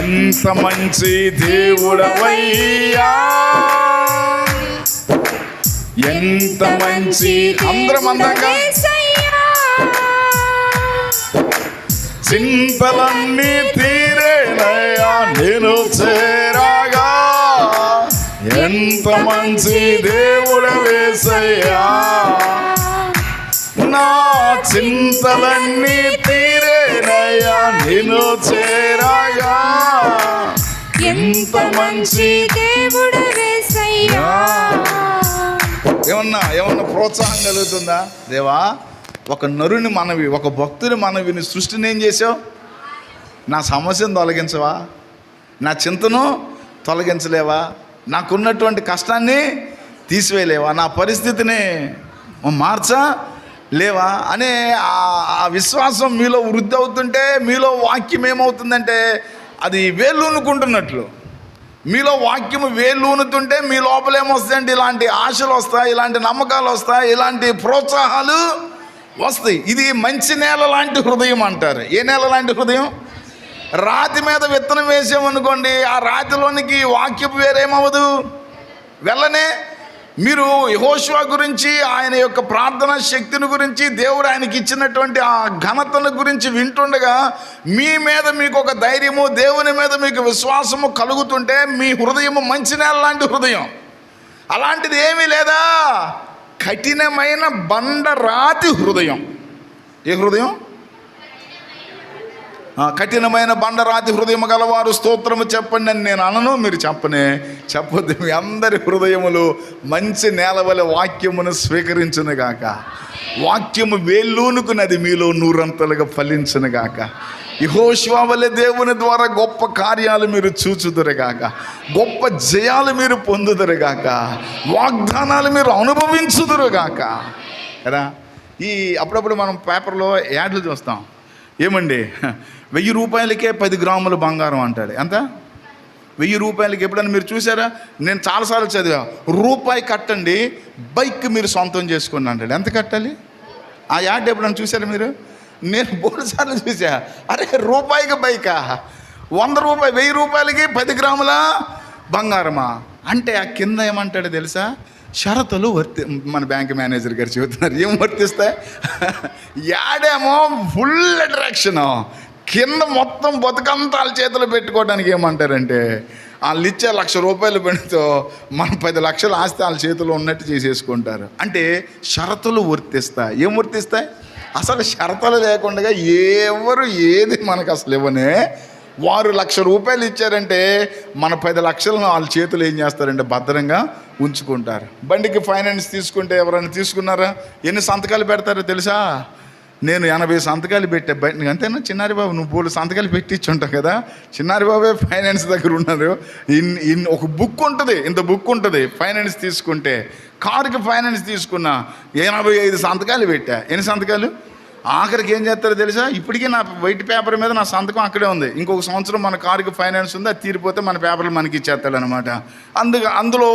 ఎంత మంచి దేవుడవయ్యా, ఎంత మంచి. అందరం అందంగా చింతలన్నీ తీరేనయ్యా నేను చేరాగా, ఎంత మంచి దేవుడవేసయ్యా, నా చింతలన్నీ తీరేనయ్యా నేను చేరాగా. ఎంత మంచి దేవుడు యేసయ్యా. ఏమన్నా ప్రోత్సాహం కలుగుతుందా? దేవా, ఒక నరుని మనవి, ఒక భక్తుని మనవిని సృష్టిని ఏం చేసావు? నా సమస్యను తొలగించవా? నా చింతను తొలగించలేవా? నాకున్నటువంటి కష్టాన్ని తీసివేయలేవా? నా పరిస్థితిని మార్చలేవా అనే ఆ విశ్వాసం మీలో వృద్ధి అవుతుంటే మీలో వాక్యం ఏమవుతుందంటే అది వేళ్ళూనుకుంటున్నట్లు. మీలో వాక్యము వేళ్ళూనుతుంటే మీ లోపల ఏమొస్తాయంటే ఇలాంటి ఆశలు వస్తాయి, ఇలాంటి నమ్మకాలు వస్తాయి, ఇలాంటి ప్రోత్సాహాలు వస్తాయి. ఇది మంచి నేల లాంటి హృదయం అంటారు. ఏ నేల లాంటి హృదయం? రాతి మీద విత్తనం వేసామనుకోండి, ఆ రాతిలోనికి వాక్యపు వేరేమవ్వదు, వెళ్ళనే. మీరు యెహోషువ గురించి, ఆయన యొక్క ప్రార్థనా శక్తిని గురించి, దేవుడు ఆయనకి ఇచ్చినటువంటి ఆ ఘనతను గురించి వింటుండగా మీ మీద మీకు ఒక ధైర్యము, దేవుని మీద మీకు విశ్వాసము కలుగుతుంటే మీ హృదయము మంచినేల లాంటి హృదయం. అలాంటిది ఏమీ లేదా, కఠినమైన బండరాతి హృదయం. ఏ హృదయం? కఠినమైన బండరాతి హృదయం గలవారు స్తోత్రము చెప్పండి అని నేను అనను, మీరు చెప్పొద్దు. మీ అందరి హృదయములు మంచి నేలవలె వాక్యమును స్వీకరించును గాక. వాక్యము వేళ్ళూనుకున్నది మీలో నూరంతలుగా ఫలించును గాక. యెహోషువ వలె దేవుని ద్వారా గొప్ప కార్యాలు మీరు చూచుదురుగాక, గొప్ప జయాలు మీరు పొందుదురుగాక, వాగ్దానాలు మీరు అనుభవించుదురుగాక కదా. అప్పుడప్పుడు మనం పేపర్లో యాడ్లు చూస్తాం. ఏమండి, 1000 రూపాయలకే 10 గ్రాముల బంగారం అంటాడు. ఎంత? 1000 రూపాయలకి. ఎప్పుడైనా మీరు చూసారా? నేను చాలాసార్లు చదివా, రూపాయి కట్టండి బైక్ మీరు సొంతం చేసుకోండి అంటాడు. ఎంత కట్టాలి? ఆ యాడ్ ఎప్పుడైనా చూసారా మీరు? నేను 3 సార్లు చూసా. అరే, రూపాయికి బైకా? 100 రూపాయలు, 1000 రూపాయలకి 10 గ్రాముల బంగారమా అంటే ఆ కింద ఏమంటాడు తెలుసా? షరతులు మన బ్యాంక్ మేనేజర్ గారు చెబుతున్నారు. ఏం వర్తిస్తాయి? యాడేమో ఫుల్ అట్రాక్షను, కింద మొత్తం బతుకంతా వాళ్ళ చేతులు పెట్టుకోవడానికి ఏమంటారంటే వాళ్ళు ఇచ్చే 1,00,000 రూపాయలు పెడితో మన 10 లక్షల ఆస్తి వాళ్ళ చేతిలో ఉన్నట్టు చేసేసుకుంటారు. అంటే షరతులు వర్తిస్తాయి. ఏం వర్తిస్తాయి? అసలు షరతులు లేకుండా ఎవరు ఏది మనకు అసలు ఇవ్వనే. వారు 1,00,000 రూపాయలు ఇచ్చారంటే మన 10 లక్షలను వాళ్ళ చేతులు ఏం చేస్తారంటే భద్రంగా ఉంచుకుంటారు. బండికి ఫైనాన్స్ తీసుకుంటే ఎవరైనా తీసుకున్నారా? ఎన్ని సంతకాలు పెడతారో తెలుసా? నేను 80 సంతకాలు పెట్టా బండి. అంతేనా చిన్నారి బాబు? నువ్వు 3 సంతకాలు పెట్టించుంటావు కదా. చిన్నారి బాబే ఫైనాన్స్ దగ్గర ఉన్నారు. ఒక బుక్ ఉంటుంది, ఇంత బుక్ ఉంటుంది. ఫైనాన్స్ తీసుకుంటే కారుకి ఫైనాన్స్ తీసుకున్నా 85 సంతకాలు పెట్టా. ఎన్ని సంతకాలు? ఆఖరికి ఏం చేస్తారో తెలుసా? ఇప్పటికీ నా వైట్ పేపర్ మీద నా సంతకం అక్కడే ఉంది. ఇంకొక సంవత్సరం మన కారుకి ఫైనాన్స్ ఉంది, అది తీరిపోతే మన పేపర్లు మనకి ఇచ్చేస్తాడు అనమాట. అందులో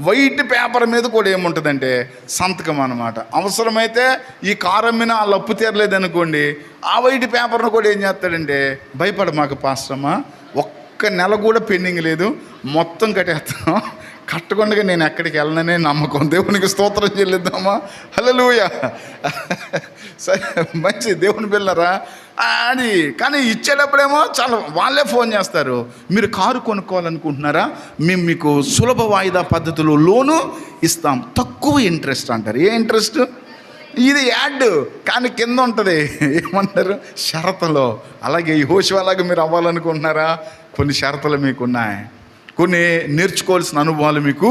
వైట్ పేపర్ మీద కూడా ఏముంటుందంటే సంతకం అనమాట. అవసరమైతే ఈ కారు అమ్మినా వాళ్ళు అప్పు తీరలేదనుకోండి, ఆ వైట్ పేపర్ను కూడా ఏం చేస్తాడంటే, భయపడ మాకు పాస్టమ్మా, ఒక్క నెల కూడా పెండింగ్ లేదు, మొత్తం కట్టేస్తాం, కట్టకుండా నేను ఎక్కడికి వెళ్ళననే నమ్మకం. దేవునికి స్తోత్రం చెల్లిద్దామా? హల్లెలూయా. సరే, మంచి దేవుని పిల్లరా అని. కానీ ఇచ్చేటప్పుడేమో చాలా వాళ్ళే ఫోన్ చేస్తారు, మీరు కారు కొనుక్కోవాలనుకుంటున్నారా, మేము మీకు సులభ వాయిదా పద్ధతిలో లోను ఇస్తాం, తక్కువ ఇంట్రెస్ట్ అంటారు. ఏ ఇంట్రెస్ట్? ఇది యాడ్, కానీ కింద ఉంటుంది ఏమంటారు? షరతులు. అలాగే యెహోషువలాగా మీరు అవ్వాలనుకుంటున్నారా? కొన్ని షరతులు మీకున్నాయి, కొన్ని నేర్చుకోవాల్సిన అనుభవాలు మీకు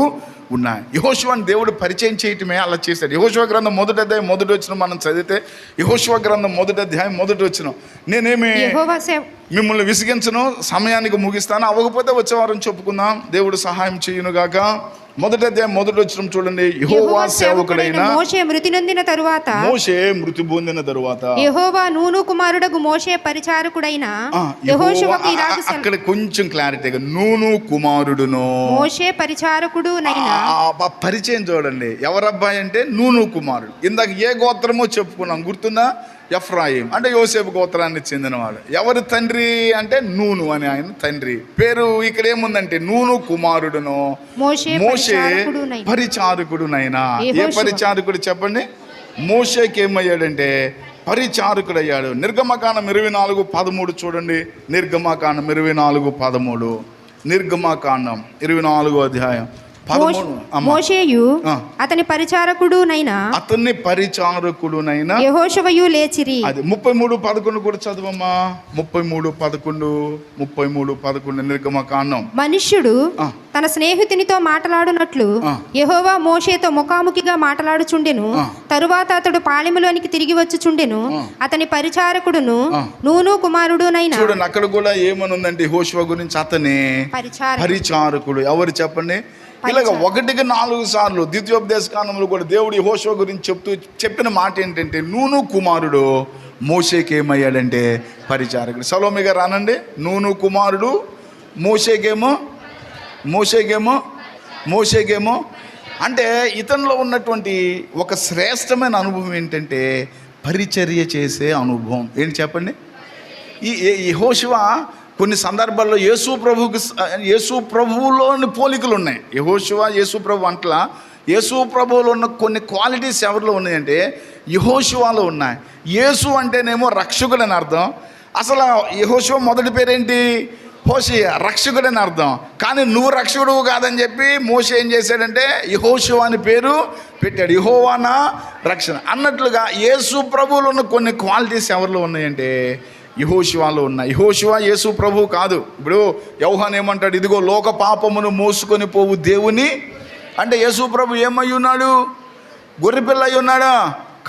ఉన్నాయి. యెహోషువని దేవుడు పరిచయం చేయటమే అలా చేశాడు. యెహోషువ గ్రంథం 1వ అధ్యాయం 1వ వచనం మనం చదివితే, యెహోషువ గ్రంథం 1వ అధ్యాయం 1వ వచనం, నేనేమి మిమ్మల్ని విసిగించను, సమయానికి ముగిస్తాను, అవ్వకపోతే వచ్చే వారం చెప్పుకుందాం, దేవుడు సహాయం చేయునుగాక. 1వ అధ్యాయం 1వ వచనం చూడండి. యెహోవా సేవకుడైన మోషే మృతి పొందిన తరువాత యెహోవా నూను కుమారుడగు మోషే పరిచారకుడైన యెహోషువకు ఇలాగ అక్కడ కొంచెం క్లారిటీగా నూను కుమారుడును మోషే పరిచారకుడు నైనా పరిచయం చూడండి. ఎవరబ్బాయి అంటే నూను కుమారుడు. ఇందాక ఏ గోత్రమో చెప్పుకున్నాం, గుర్తుందా? ఎఫ్రాయిం అంటే యోసేపు గోత్రానికి చెందినవాడు. ఎవరి తండ్రి అంటే నూను అని ఆయన తండ్రి పేరు. ఇక్కడ ఏముందంటే నూను కుమారుడును మోషే పరిచారకుడునైనా. ఏ పరిచారకుడు చెప్పండి? మోషేకి ఏమయ్యాడంటే పరిచారకుడు అయ్యాడు. నిర్గమకాండం 24:13 చూడండి. నిర్గమకాండం 24:13, నిర్గమకాండం 24వ అధ్యాయం 13 అమ్మ. మోషేయు ఆ. అతని పరిచారకుడునైన అతన్ని పరిచారకుడునైనా యెహోషువయు లేచిరి. అది 33:11 కూడా చదవమ్మా. 33:11 నిర్గమకాండం. మనుష్యుడు ఆ. తన స్నేహితునితో మాట్లాడునట్లు ఆ. యెహోవా మోషేతో ముఖాముఖిగా మాట్లాడుచుండెను. ఆ. తరువాత అతడు పాళెములోనికి తిరిగి వచ్చుచుండెను. ఆ. అతని పరిచారకుడును ఆ. నూను కుమారుడునైన చూడండి అక్కడ కూడా ఏమనుందంటే యెహోషువ గురించి అతనే పరిచారకుడు. ఎవరు చెప్పండి? ఇలాగ 1-4 సార్లు ద్వితీయోపదేశకాండంలో కూడా దేవుడు యెహోషువ గురించి చెప్పిన మాట ఏంటంటే నూను కుమారుడు మోషేకి ఏమయ్యాడంటే పరిచారకుడు. సలోమి గారు రానండి. నూను కుమారుడు మోషేకేమో అంటే ఇతనిలో ఉన్నటువంటి ఒక శ్రేష్టమైన అనుభవం ఏంటంటే పరిచర్య చేసే అనుభవం. ఏంటి చెప్పండి? ఈ యెహోషువ కొన్ని సందర్భాల్లో యేసు ప్రభువులోని పోలికలు ఉన్నాయి. యెహోషువ యేసు ప్రభు అంటలా యేసు ప్రభువులో ఉన్న కొన్ని క్వాలిటీస్ ఎవరిలో ఉన్నాయంటే యెహోషువలో ఉన్నాయి. యేసు అంటేనేమో రక్షకుడు అని అర్థం. అసలు యెహోషువ మొదటి పేరేంటి? హోషేయ, రక్షకుడు అని అర్థం. కానీ నువ్వు రక్షకుడు కాదని చెప్పి మోషే ఏం చేశాడంటే యెహోషువ అని పేరు పెట్టాడు. యెహోవానా రక్షణ అన్నట్లుగా యేసు ప్రభువులో ఉన్న కొన్ని క్వాలిటీస్ ఎవరిలో ఉన్నాయంటే యెహోషువలో ఉన్నాయి. యెహోషువ యేసు ప్రభు కాదు. ఇప్పుడు యోహాను ఏమంటాడు? ఇదిగో లోక పాపమును మోసుకొని పోవు దేవుని అంటే యేసు ప్రభు ఏమై ఉన్నాడు? గొర్రెపిల్ల అయి ఉన్నాడా?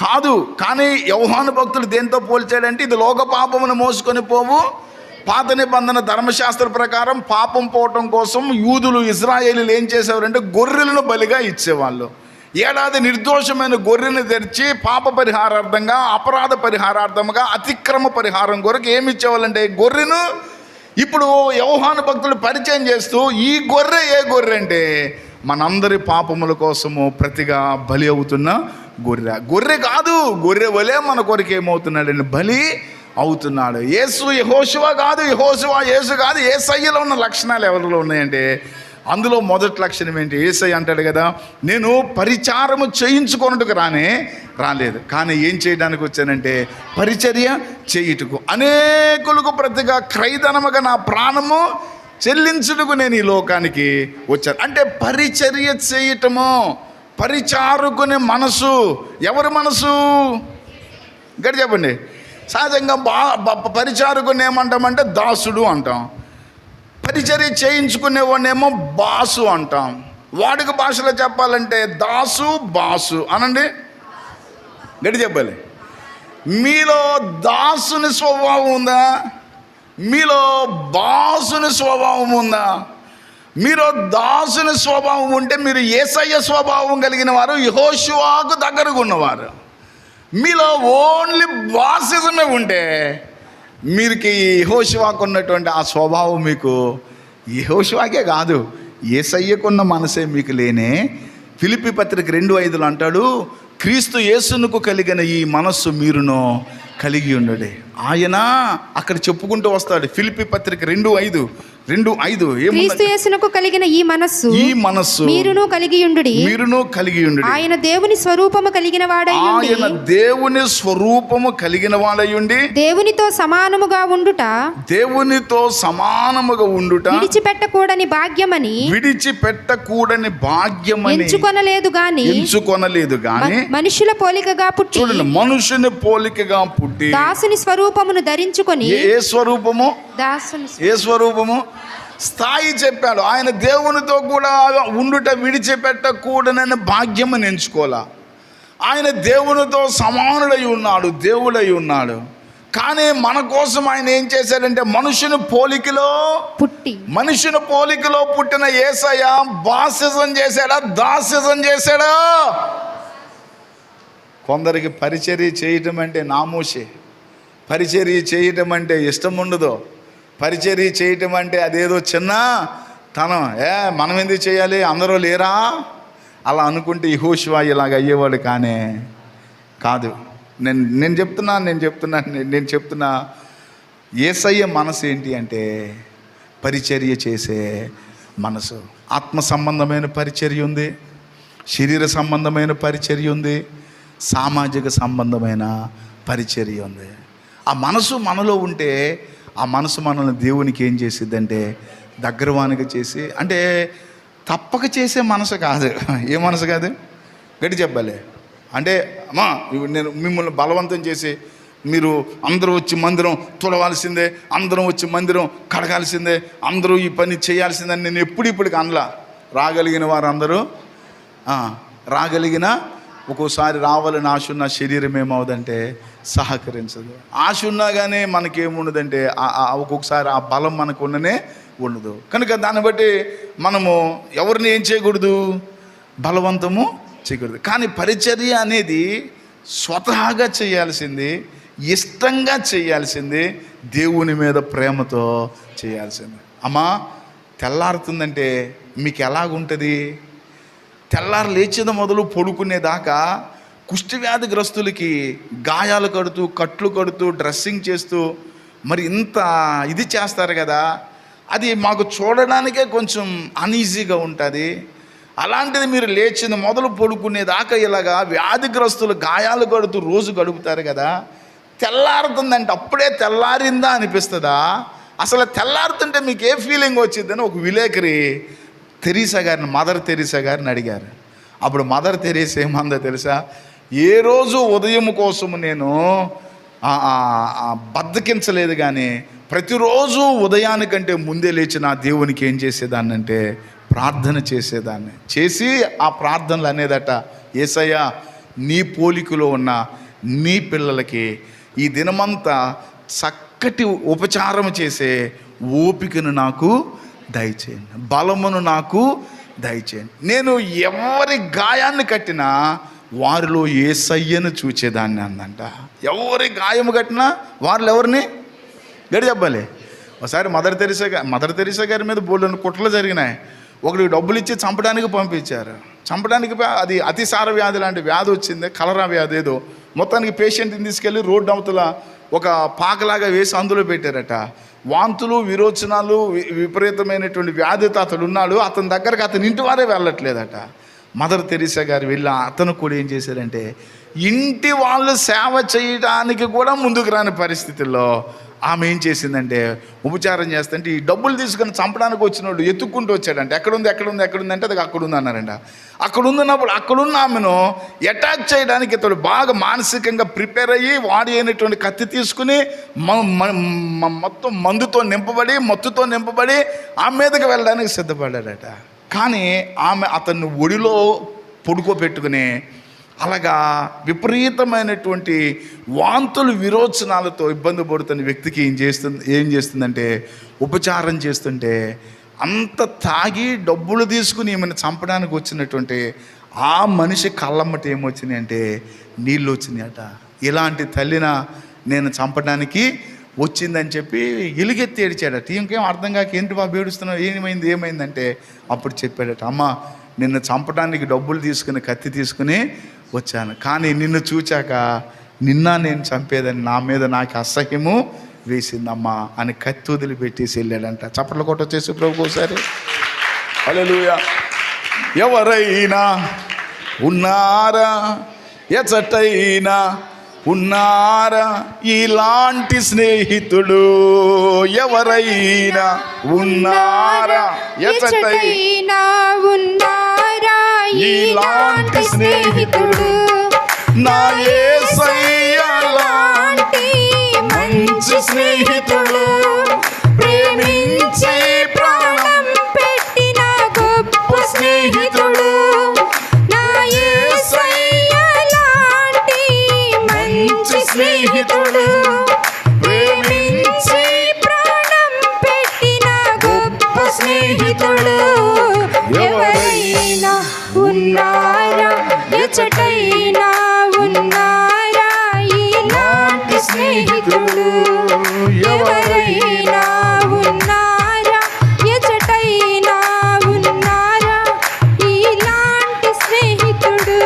కాదు. కానీ యోహాను భక్తులు దేంతో పోల్చాడంటే ఇది లోక పాపమును మోసుకొని పోవు పాత నిబంధన ధర్మశాస్త్ర ప్రకారం పాపం పోవటం కోసం యూదులు ఇజ్రాయేలీలు ఏం చేసేవారంటే గొర్రెలను బలిగా ఇచ్చేవాళ్ళు. ఏడాది నిర్దోషమైన గొర్రెని తెరిచి పాప పరిహారార్థంగా, అపరాధ పరిహారార్థంగా, అతిక్రమ పరిహారం కొరకు ఏమి ఇచ్చేవాళ్ళంటే గొర్రెను. ఇప్పుడు యోహాను భక్తులు పరిచయం చేస్తూ ఈ గొర్రె ఏ గొర్రె అంటే మనందరి పాపముల కోసము ప్రతిగా బలి అవుతున్న గొర్రె కాదు. గొర్రె వలే మన కొరకు ఏమవుతున్నాడండి? బలి అవుతున్నాడు. యేసు యెహోషువ కాదు, యెహోషువ యేసు కాదు. యేసయ్యలో ఉన్న లక్షణాలు ఎవరిలో ఉన్నాయంటే అందులో మొదటి లక్షణం ఏంటి? యేసయ్య అంటాడు కదా, నేను పరిచారము చేయించుకొనుటకు రాలేదు, కానీ ఏం చేయడానికి వచ్చానంటే పరిచర్య చేయుటకు, అనేకులకు ప్రతిగా క్రయధనముగా నా ప్రాణము చెల్లించుటకు నేను ఈ లోకానికి వచ్చాను. అంటే పరిచర్య చేయటము, పరిచారకుని మనసు. ఎవరి మనసు? గట్టి చెప్పండి. సహజంగా పరిచారకుని ఏమంటామంటే దాసుడు అంటాం. పరిచర్య చేయించుకునేవాడినేమో బాసు అంటాం. వాడుక భాషలో చెప్పాలంటే దాసు బాసు అనండి. గట్టి చెప్పాలి. మీలో దాసుని స్వభావం ఉందా? మీలో బాసుని స్వభావం ఉందా? మీరు దాసుని స్వభావం ఉంటే మీరు యేసయ్య స్వభావం కలిగిన వారు, యెహోషువకు దగ్గరగా ఉన్నవారు. మీలో ఓన్లీ బాసిజమే ఉంటే మీరుకి యెహోషువకు ఉన్నటువంటి ఆ స్వభావం మీకు యెహోషువకే కాదు యేసయ్యకున్న మనసే మీకు లేనే. ఫిలిప్పీ పత్రిక 2:5 అంటాడు, క్రీస్తు యేసునకు కలిగిన ఈ మనస్సు మీరును కలిగి ఉండడే. ఆయన అక్కడ చెప్పుకుంటూ వస్తాడు. ఫిలిప్పీ పత్రిక 2:5 క్రీస్తు యేసునకు కలిగిన ఈ మనస్సు మీరును కలిగి ఉండుడి. ఆయన దేవుని స్వరూపము కలిగిన వాడై ఉండి దేవునితో సమానముగా ఉండుట విడిచిపెట్టకూడని భాగ్యమని ఎంచుకొనలేదు గాని మనుషుల పోలికగా పుట్టి, మనుషుని పోలికగా పుట్టి దాసుని స్వరూపమును ధరించుకొని. ఏ స్వరూపము? దాసుని ఏ స్వరూపము? స్థాయి చెప్పాడు. ఆయన దేవునితో కూడా ఉండుట విడిచిపెట్టకూడనని భాగ్యమని ఎంచుకోవాలా. ఆయన దేవునితో సమానుడై ఉన్నాడు, దేవుడై ఉన్నాడు. కానీ మన కోసం ఆయన ఏం చేశాడంటే మనుషుని పోలికలో పుట్టిన యేసయ్య బాసిజం చేశాడా, దాసిజం చేశాడా? కొందరికి పరిచర్య చేయటం అంటే నామోషే, పరిచర్య చేయటం అంటే ఇష్టం ఉండదు, పరిచర్య చేయటం అంటే అదేదో చిన్న తనం. మనం ఎందుకు చేయాలి, అందరూ లేరా అలా అనుకుంటే యెహోషువ ఇలాగ అయ్యేవాడు కాదు. నేను చెప్తున్నా యేసయ్య మనసు ఏంటి అంటే పరిచర్య చేసే మనసు. ఆత్మ సంబంధమైన పరిచర్య ఉంది, శరీర సంబంధమైన పరిచర్య ఉంది, సామాజిక సంబంధమైన పరిచర్య ఉంది. ఆ మనసు మనలో ఉంటే ఆ మనసు మనల్ని దేవునికి ఏం చేసిద్దంటే దగ్గరవానిగా చేసి, అంటే తప్పక చేసే మనసు కాదు. ఏ మనసు కాదు? గట్టి చెప్పాలి. అంటే అమ్మా నేను మిమ్మల్ని బలవంతం చేసి మీరు అందరూ వచ్చి మందిరం తుడవాల్సిందే, అందరం వచ్చి మందిరం కడగాల్సిందే, అందరూ ఈ పని చేయాల్సిందని నేను ఇప్పటికి అనలా. రాగలిగిన వారందరూ రాగలిగిన, ఒక్కోసారి రావాలని ఆశ ఉన్న శరీరం ఏమవుదంటే సహకరించదు. ఆశ ఉన్నా కానీ మనకేముండదంటే ఒక్కొక్కసారి ఆ బలం మనకు ఉండదు. కనుక దాన్ని బట్టి మనము ఎవరిని ఏం చేయకూడదు? బలవంతము చేయకూడదు. కానీ పరిచర్య అనేది స్వతహాగా చేయాల్సింది, ఇష్టంగా చేయాల్సింది, దేవుని మీద ప్రేమతో చేయాల్సింది. అమ్మా తెల్లారుతుందంటే మీకు ఎలాగుంటుంది? తెల్లారు లేచేది మొదలు పడుకునేదాకా కుష్ఠవ్యాధిగ్రస్తులకి గాయాలు కడుతూ, కట్లు కడుతూ, డ్రెస్సింగ్ చేస్తూ మరి ఇంత ఇది చేస్తారు కదా, అది మాకు చూడడానికే కొంచెం అన్ఈజీగా ఉంటుంది. అలాంటిది మీరు లేచింది మొదలు పడుకునేదాకా ఇలాగా వ్యాధిగ్రస్తులు గాయాలు కడుతూ రోజు గడుపుతారు కదా, తెల్లారుతుందంటే అప్పుడే తెల్లారిందా అనిపిస్తుందా? అసలు తెల్లారుతుంటే మీకు ఏ ఫీలింగ్ వచ్చిందని ఒక విలేకరి మదర్ తెరీసా గారిని అడిగారు. అప్పుడు మదర్ తెరీసా ఏమందో తెలుసా? ఏ రోజు ఉదయం కోసము నేను బద్దకించలేదు, కానీ ప్రతిరోజు ఉదయానికంటే ముందే లేచి నా దేవునికి ఏం చేసేదాన్ని అంటే ప్రార్థన చేసేదాన్ని. చేసి ఆ ప్రార్థనలు అనేదట, యేసయ్యా నీ పోలికలో ఉన్న నీ పిల్లలకి ఈ దినమంతా చక్కటి ఉపచారం చేసే ఓపికను నాకు దయచేయండి, బలమును నాకు దయచేయండి. నేను ఎవరి గాయాన్ని కట్టినా వారిలో యేసయ్యను చూచేదాన్ని అందంట. ఎవరి గాయము కట్టినా వారిలో ఎవరిని? గడి చెప్పాలి. ఒకసారి మదర్ తెరీసా గారి మీద బోల్డెన్ని కుట్రలు జరిగినాయి. ఒకరికి డబ్బులు ఇచ్చి చంపడానికి పంపించారు. చంపడానికి అది అతిసార వ్యాధి లాంటి వ్యాధి వచ్చింది, కలరా వ్యాధి ఏదో. మొత్తానికి పేషెంట్ని తీసుకెళ్ళి రోడ్డు అవతల ఒక పాకలాగా వేసి అందులో పెట్టారట. వాంతులు, విరోచనాలు, విపరీతమైనటువంటి వ్యాధితో అతడు ఉన్నాడు. అతని దగ్గరకు అతని ఇంటి వారే వెళ్ళట్లేదట. మదర్ తెరీసా గారు వెళ్ళి అతను కూడా ఏం చేశారంటే ఇంటి వాళ్ళు సేవ చేయడానికి కూడా ముందుకు రాని పరిస్థితుల్లో ఆమె ఏం చేసిందంటే ఉపచారం చేస్తుంటే ఈ డబ్బులు తీసుకుని చంపడానికి వచ్చినోడు ఎత్తుక్కుంటూ వచ్చాడంట. ఎక్కడుంది అంటే అది అక్కడుంది అన్నారంట. అక్కడున్న ఆమెను అటాక్ చేయడానికి ఇతడు బాగా మానసికంగా ప్రిపేర్ అయ్యి వాడి అయినటువంటి కత్తి తీసుకుని మొత్తం మత్తుతో నింపబడి ఆమె మీదకి వెళ్ళడానికి సిద్ధపడ్డాడట. కానీ ఆమె అతన్ని ఒడిలో పడుకోబెట్టుకుని అలాగా విపరీతమైనటువంటి వాంతులు, విరోచనాలతో ఇబ్బంది పడుతున్న వ్యక్తికి ఏం చేస్తుందంటే ఉపచారం చేస్తుంటే అంత తాగి డబ్బులు తీసుకుని ఈమెను చంపడానికి వచ్చినటువంటి ఆ మనిషి కళ్ళమ్మట ఏమొచ్చినాయి అంటే నీళ్ళు వచ్చినాయట. ఇలాంటి తల్లిన నేను చంపడానికి వచ్చిందని చెప్పి ఎలుగెత్తి ఏడిచాడట. ఇంకేం అర్థం కాక ఏంటి బాబు ఏడుస్తున్నావు, ఏమైందంటే అప్పుడు చెప్పాడట, అమ్మ నిన్ను చంపడానికి డబ్బులు తీసుకుని కత్తి తీసుకుని వచ్చాను, కానీ నిన్ను చూచాక నేను చంపేదని నా మీద నాకు అసహ్యము వేసిందమ్మా అని కత్తి వదిలిపెట్టేసి వెళ్ళాడంట. చప్పట్లు కొట్టొచ్చేసి ప్రభుకి ఒకసారి హల్లెలూయా. ఎవరైనా ఉన్నారా, ఎచటైనా ఉన్నారా ఇలాంటి స్నేహితుడు? ఎవరైనా ఉన్నారా, ఎచటైనా ఉన్నారా ఇలాంటి స్నేహితుడు? నా యేసయ్య లాంటి మంచి స్నేహితుడు, ప్రేమించి ప్రాణం పెట్టిన గొప్ప స్నేహితుడు. నా యేసయ్య లాంటి మంచి స్నేహితుడు, ప్రేమించి ప్రాణం పెట్టిన గొప్ప స్నేహితుడు. ఎవరైనా ఉన్నారా, ఎచటైనా ఉన్నారా ఇలాంటి స్నేహితుడు? ఎవరైనా ఉన్నారా, ఎచటైనా ఉన్నారా ఇలాంటి స్నేహితుడు?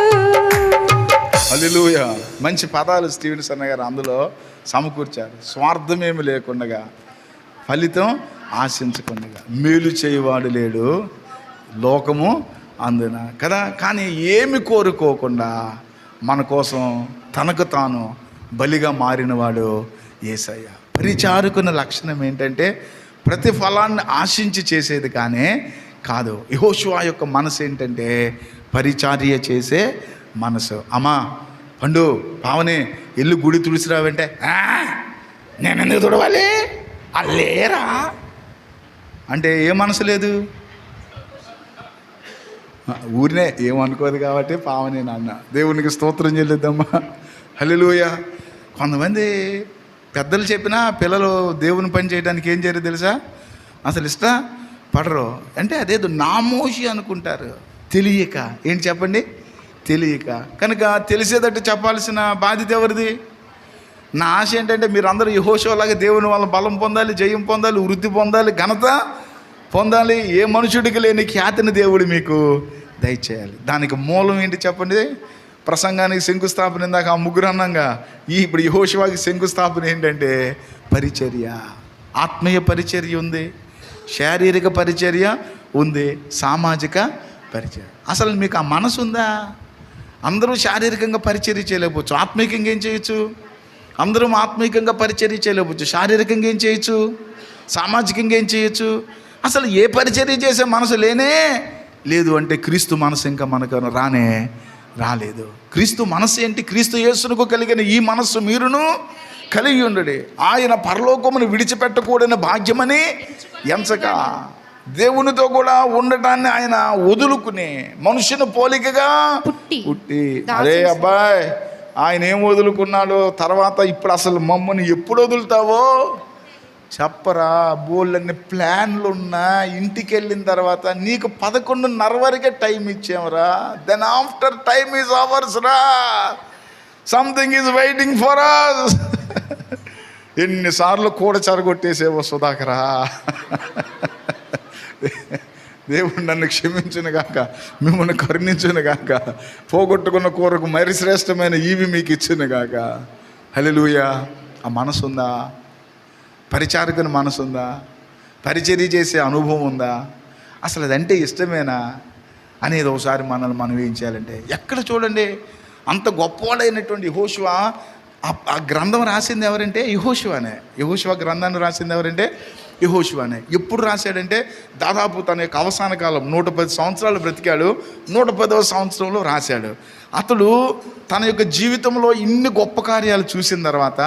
హల్లెలూయా. మంచి పదాలు స్టీవెన్సన్ గారు అందులో సమకూర్చారు. స్వార్థమేమి లేకుండా, ఫలితం ఆశించకుండా, మేలు చేయవాడు లేడు లోకము అందున కదా. కానీ ఏమి కోరుకోకుండా మన కోసం తనకు తాను బలిగా మారినవాడు యేసయ్య. పరిచారకుని లక్షణం ఏంటంటే ప్రతిఫలాన్ని ఆశించి చేసేది కాదు. యెహోషువ యొక్క మనసు ఏంటంటే పరిచర్య చేసే మనసు. అమ్మా పండు పావని ఇల్లు గుడి తుడిసిరావంటే నేను ఎందుకు తుడవాలి అల్లేరా అంటే ఏ మనసు లేదు, ఊరినే ఏమనుకోదు కాబట్టి పావని నాన్న. దేవునికి స్తోత్రం చెల్లిద్దామా, హల్లెలూయా. కొంతమంది పెద్దలు చెప్పినా పిల్లలు దేవుని పని చేయడానికి ఏం చేయరు తెలుసా, అసలు ఇష్టపడరు. అంటే అదేదో నామోషి అనుకుంటారు, తెలియక. ఏంటి చెప్పండి, తెలియక. కనుక తెలిసేటట్టు చెప్పాల్సిన బాధ్యత ఎవరిది? నా ఆశ ఏంటంటే మీరందరూ యెహోషువలాగా దేవుని వల్ల బలం పొందాలి, జయం పొందాలి, వృద్ధి పొందాలి, ఘనత పొందాలి. ఏ మనుషుడికి లేని ఖ్యాతిని దేవుడు మీకు దయచేయాలి. దానికి మూలం ఏంటి చెప్పండి? ప్రసంగానికి శంకుస్థాపన ఇందాక ఆ ముగ్గురు అన్నంగా ఇప్పుడు యెహోషువకి శంకుస్థాపన ఏంటంటే పరిచర్య. ఆత్మీయ పరిచర్య ఉంది, శారీరక పరిచర్య ఉంది, సామాజిక పరిచర్య. అసలు మీకు ఆ మనసు ఉందా? అందరూ శారీరకంగా పరిచర్య చేయలేకపోవచ్చు, ఆత్మీయంగా ఏం చేయొచ్చు? అందరం ఆత్మీయంగా పరిచర్య చేయలేకపోవచ్చు, శారీరకంగా ఏం చేయొచ్చు? సామాజికంగా ఏం చేయొచ్చు? అసలు ఏ పరిచర్య చేసే మనసు లేనే లేదు అంటే క్రీస్తు మనసు ఇంకా మనకు రాలేదు. క్రీస్తు మనసు ఏంటి? క్రీస్తు యేసునకు కలిగిన ఈ మనస్సు మీరును కలిగి ఉండడి. ఆయన పరలోకమును విడిచిపెట్టకూడని భాగ్యమని ఎంచక దేవునితో కూడా ఉండటాన్ని ఆయన వదులుకుని మనుషుని పోలికగా పుట్టి. అరే అబ్బాయి, ఆయన ఏం వదులుకున్నాడో తర్వాత ఇప్పుడు అసలు మమ్మల్ని ఎప్పుడు వదులుతావో చెప్పరా. బోళ్ళన్ని ప్లాన్లు ఉన్నా ఇంటికి వెళ్ళిన తర్వాత నీకు 11:30 వరకే టైం ఇచ్చామరా. Then after time is ours రా, something is waiting for us. ఎన్నిసార్లు కూడా చెరగొట్టేసేవో సుధాకరా. దేవుడు నన్ను క్షమించును గాక, మిమ్మల్ని కరుణించును గాక, పోగొట్టుకున్న కూరకు మరి శ్రేష్టమైన ఈవి మీకు ఇచ్చును గాక. హల్లెలూయా. ఆ మనసు ఉందా? పరిచారకుని మనసు ఉందా? పరిచర్య చేసే అనుభవం ఉందా? అసలు అదంటే ఇష్టమేనా అనేది ఒకసారి మనల్ని మనం ఏం చేయాలంటే, ఎక్కడ చూడండి అంత గొప్పవాడైనటువంటి యెహోషువ ఆ గ్రంథం రాసింది ఎవరంటే యెహోషువనే. యెహోషువ గ్రంథాన్ని రాసింది ఎవరంటే యెహోషువనే. ఎప్పుడు రాశాడంటే దాదాపు తన యొక్క అవసాన కాలం 110 సంవత్సరాలు బ్రతికాడు. 110వ సంవత్సరంలో రాశాడు. అతడు తన యొక్క జీవితంలో ఇన్ని గొప్ప కార్యాలు చూసిన తర్వాత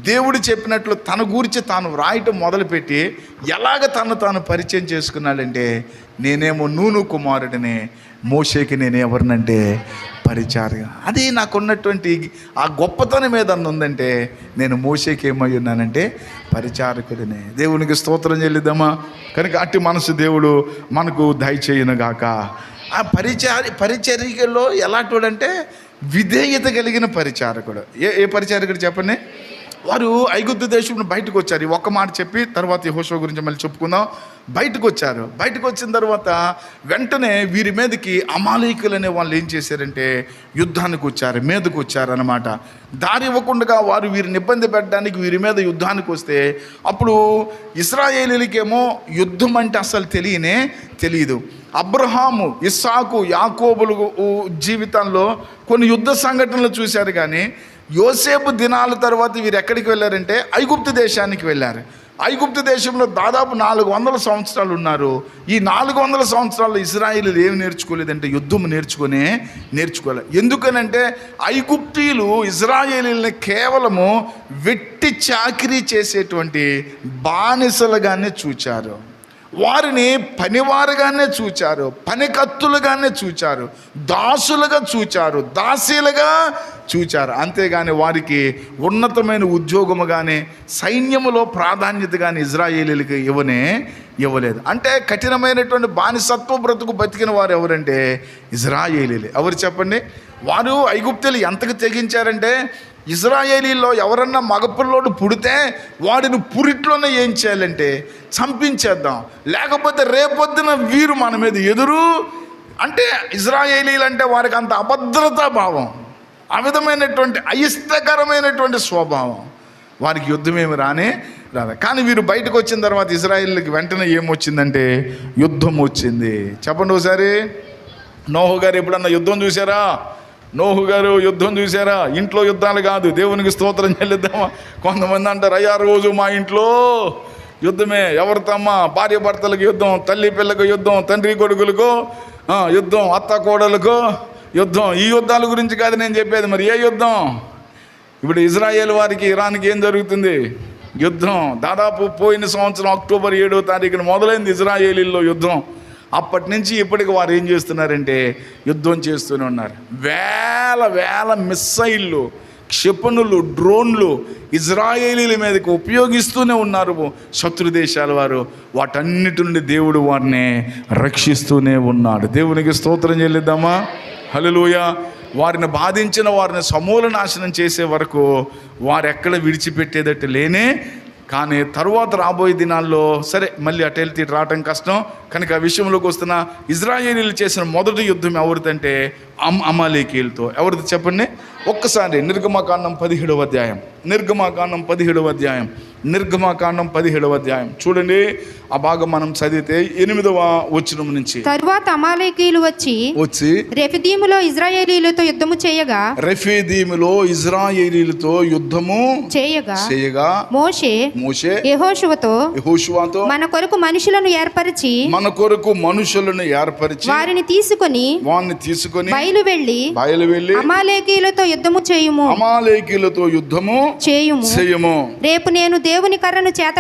దేవుడు చెప్పినట్లు తన గురించి తాను వ్రాయటం మొదలుపెట్టి ఎలాగ తాను పరిచయం చేసుకున్నాడంటే, నేనేమో నూను కుమారుడిని, మోషేకి నేను ఎవరినంటే పరిచారక. అది నాకున్నటువంటి ఆ గొప్పతనం ఏదన్నా ఉందంటే నేను మోషేకి ఏమై ఉన్నానంటే పరిచారకుడిని. దేవునికి స్తోత్రం చెల్లిద్దామా. కనుక అట్టి మనసు దేవుడు మనకు దయచేయునుగాక. ఆ పరిచర్యలో ఎలాంటివాడంటే విధేయత కలిగిన పరిచారకుడు. ఏ పరిచారకుడు చెప్పండి? వారు ఐగుప్తు దేశంలో బయటకు వచ్చారు. ఒక్క మాట చెప్పి తర్వాత యెహోషువ గురించి మళ్ళీ చెప్పుకుందాం. బయటకు వచ్చారు. బయటకు వచ్చిన తర్వాత వెంటనే వీరి మీదకి అమాలేకులు అనే వాళ్ళు ఏం చేశారంటే యుద్ధానికి వచ్చారు, మీదకు వచ్చారనమాట. దారి ఇవ్వకుండా వారు వీరిని ఇబ్బంది పెట్టడానికి వీరి మీద యుద్ధానికి వస్తే అప్పుడు ఇశ్రాయేలీలకేమో యుద్ధం అంటే అసలు తెలియదు. అబ్రహాము, ఇస్సాకు, యాకోబులు జీవితంలో కొన్ని యుద్ధ సంఘటనలు చూశారు. కానీ యోసేపు దినాల తర్వాత వీరు ఎక్కడికి వెళ్ళారంటే ఐగుప్తు దేశానికి వెళ్ళారు. ఐగుప్తు దేశంలో దాదాపు 400 సంవత్సరాలు ఉన్నారు. ఈ 400 సంవత్సరాల్లో ఇశ్రాయేలీలు ఏమి నేర్చుకోలేదంటే యుద్ధం నేర్చుకోలేదు. ఎందుకనంటే ఐగుప్తీయులు ఇశ్రాయేలీలని కేవలము వెట్టి చాకిరీ చేసేటువంటి బానిసలుగానే చూచారు. వారిని పనివారుగానే చూచారు, పనికత్తులుగానే చూచారు, దాసులుగా చూచారు, దాసీలుగా చూచారు. అంతేగాని వారికి ఉన్నతమైన ఉద్యోగము కానీ సైన్యములో ప్రాధాన్యత కానీ ఇశ్రాయేలీలకు ఇవ్వలేదు. అంటే కఠినమైనటువంటి బానిసత్వ బ్రతుకు బతికిన వారు ఎవరంటే ఇశ్రాయేలీలే. ఎవరు చెప్పండి? వారు ఐగుప్తులు ఎంతకు తెగించారంటే ఇశ్రాయేలీలో ఎవరన్నా మగపిల్లోడు పుడితే వాడిని పురిట్లోనే ఏం చేయాలంటే చంపించేద్దాం, లేకపోతే రేపొద్దున వీరు మన మీద ఎదురు. అంటే ఇశ్రాయేలీలు అంటే వారికి అంత అభద్రతా భావం, ఆ విధమైనటువంటి అయిష్టకరమైనటువంటి స్వభావం. వారికి యుద్ధం ఏమి రాదు. కానీ వీరు బయటకు వచ్చిన తర్వాత ఇశ్రాయేలీలకి వెంటనే ఏమొచ్చిందంటే యుద్ధం వచ్చింది. చెప్పండి ఒకసారి. నోహు గారు ఎప్పుడన్నా యుద్ధం చూసారా? నోహు గారు యుద్ధం చూసారా? ఇంట్లో యుద్ధాలు కాదు. దేవునికి స్తోత్రం చెల్లిద్దామా. కొంతమంది అంటారు, అయ్యా రోజు మా ఇంట్లో యుద్ధమే. ఎవరితో అమ్మ? భార్య భర్తలకు యుద్ధం, తల్లి పిల్లకు యుద్ధం, తండ్రి కొడుకులకు యుద్ధం, అత్త కోడలకు యుద్ధం. ఈ యుద్ధాల గురించి కాదు నేను చెప్పేది. మరి ఏ యుద్ధం? ఇప్పుడు ఇజ్రాయేల్ వారికి ఇరాన్కి ఏం జరుగుతుంది? యుద్ధం. దాదాపు పోయిన సంవత్సరం అక్టోబర్ 7వ తారీఖున మొదలైంది ఇజ్రాయేలీల్లో యుద్ధం. అప్పటి నుంచి ఇప్పటికి వారు ఏం చేస్తున్నారంటే యుద్ధం చేస్తూనే ఉన్నారు. వేల వేల మిస్సైళ్ళు, క్షిపణులు, డ్రోన్లు ఇజ్రాయేలీల మీదకి ఉపయోగిస్తూనే ఉన్నారు శత్రు దేశాల వారు. వాటన్నిటి నుండి దేవుడు వారిని రక్షిస్తూనే ఉన్నాడు. దేవునికి స్తోత్రం చెల్లిద్దామా? హల్లెలూయా. వారిని బాధించిన వారిని సమూల నాశనం చేసే వరకు వారు ఎక్కడ విడిచిపెట్టేదట్టు లేనే. కానీ తరువాత రాబోయే దినాల్లో సరే మళ్ళీ అటు వెళ్తే రావటం కష్టం కనుక ఆ విషయంలోకి వస్తున్న ఇజ్రాయేలీలు చేసిన మొదటి యుద్ధం ఎవరిదంటే అమాలేకీయులతో. ఎవరిది చెప్పండి ఒక్కసారి. నిర్గమకాండం 17వ అధ్యాయం, నిర్గమకాండం 17వ అధ్యాయం, నిర్గమకాండం 17వ అధ్యాయం చూడండి. ఆ భాగం మనం చదివితే 8వ వచనం నుంచి. తరువాత అమాలేకీయులు వచ్చి రెఫీదీములో ఇజ్రాయేలీలతో యుద్ధము చేయగా, రెఫీదీములో ఇజ్రాయేలీలతో యుద్ధము చేయగా మోషే యెహోషువతో మన కొరకు మనుషులను ఏర్పరిచి వారిని తీసుకొని బయలు వెళ్ళి అమాలేకీయులతో యుద్ధము చేయుము రేపు నేను దేవుని కర్రను చేత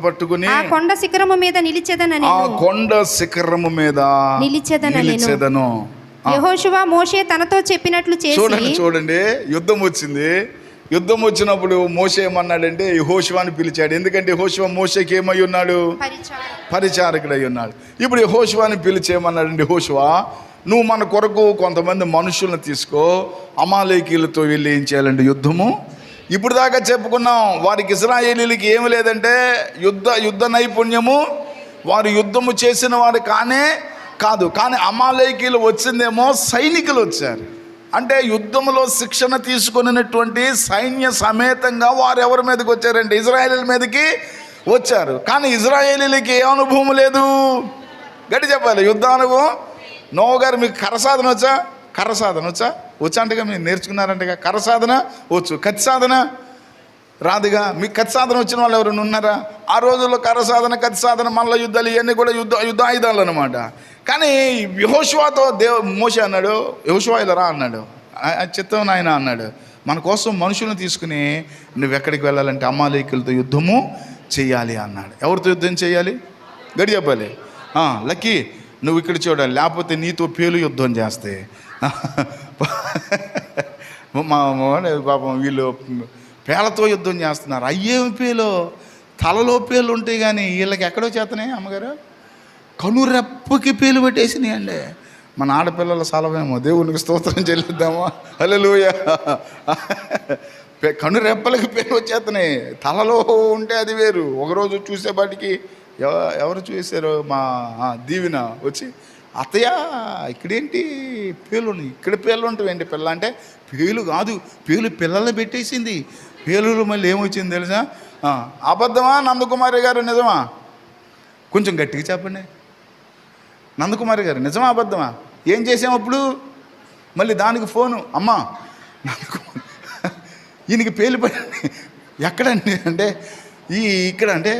పట్టుకొని ఆ కొండ శిఖరము మీద నిలిచెదను. యెహోషువ మోషే తనతో చెప్పినట్లు చేసి. చూడండి యుద్ధం వచ్చింది. యుద్ధం వచ్చినప్పుడు మోషే ఏమన్నాడంటే యెహోషువని పిలిచాడు. ఎందుకంటే యెహోషువ మోషేకి ఏమై ఉన్నాడు? పరిచారకుడై ఉన్నాడు. ఇప్పుడు యెహోషువని పిలిచి ఏమన్నాడంటే, యెహోషువ నువ్వు మన కొరకు కొంతమంది మనుషులను తీసుకో, అమాలేకీయులతో వెళ్ళి ఏం చేయాలంటే యుద్ధము. ఇప్పుడు దాకా చెప్పుకున్నాం వారికి ఇశ్రాయేలీలకి ఏమి లేదంటే యుద్ధ నైపుణ్యము, వారు యుద్ధము చేసిన వారు కాదు. కానీ అమాలేకీయులు వచ్చిందేమో సైనికులు వచ్చారు. అంటే యుద్ధంలో శిక్షణ తీసుకున్నటువంటి సైన్య సమేతంగా వారు ఎవరి మీదకి వచ్చారంటే ఇజ్రాయేలీల మీదకి వచ్చారు. కానీ ఇజ్రాయేలీలకి ఏ అనుభవం లేదు. గట్టి చెప్పాలి యుద్ధ అనుభవం. నోవ గారు మీకు కర్రసాధన వచ్చా? వచ్చా అంటేగా మీరు నేర్చుకున్నారంటగా. కర్రసాధన వచ్చు, కత్తి సాధన రాదుగా. మీకు కత్తి సాధన వచ్చిన వాళ్ళు ఎవరైనా ఉన్నారా? ఆ రోజుల్లో కర్రసాధన, కత్తి సాధన, మల్ల యుద్ధాలు ఇవన్నీ కూడా యుద్ధ ఆయుధాలు అనమాట. కానీ యెహోషువతో మోషే అన్నాడు, యెహోషువ ఇలా రా అన్నాడు. చిత్తం నాయన అన్నాడు, మన కోసం మనుషులను తీసుకుని నువ్వు ఎక్కడికి వెళ్ళాలంటే అమాలేకీయులతో యుద్ధము చేయాలి అన్నాడు. ఎవరితో యుద్ధం చేయాలి? గడి చెప్పాలి. లక్కీ నువ్వు ఇక్కడ చూడాలి, లేకపోతే నీతో పేలు యుద్ధం చేస్తే. పాపం వీళ్ళు పేలతో యుద్ధం చేస్తున్నారు. అయ్యేమి పేలు? తలలో పేలు ఉంటాయి కానీ వీళ్ళకి ఎక్కడో చేతనే అమ్మగారు కనురెప్పకి పేలు పెట్టేసినాయి అండి. మన ఆడపిల్లల సలవేమో. దేవునికి స్తోత్రం చెల్లిద్దామా? హల్లెలూయా. కనురెప్పలకి పేలు వచ్చేస్తున్నాయి. తలలో ఉంటే అది వేరు. ఒకరోజు చూసేపాటికి ఎవరు చూసారు? మా దీవెన వచ్చి, అత్తయ్య ఇక్కడేంటి పేలు? ఇక్కడ పేలు ఉంటావేంటి? పిల్ల అంటే పేలు కాదు, పేలు పిల్లల్ని పెట్టేసింది. పేలులో మళ్ళీ ఏమొచ్చింది తెలుసా? అబద్ధమా నందకుమారి గారు? నిజమా? కొంచెం గట్టిగా చెప్పండి. నందకుమారి గారు నిజమా అబద్ధమా? ఏం చేసాం అప్పుడు? మళ్ళీ దానికి ఫోను, అమ్మా నందకుమారి ఈయనకి పేలు పడింది. ఎక్కడండి అంటే ఇక్కడ అంటే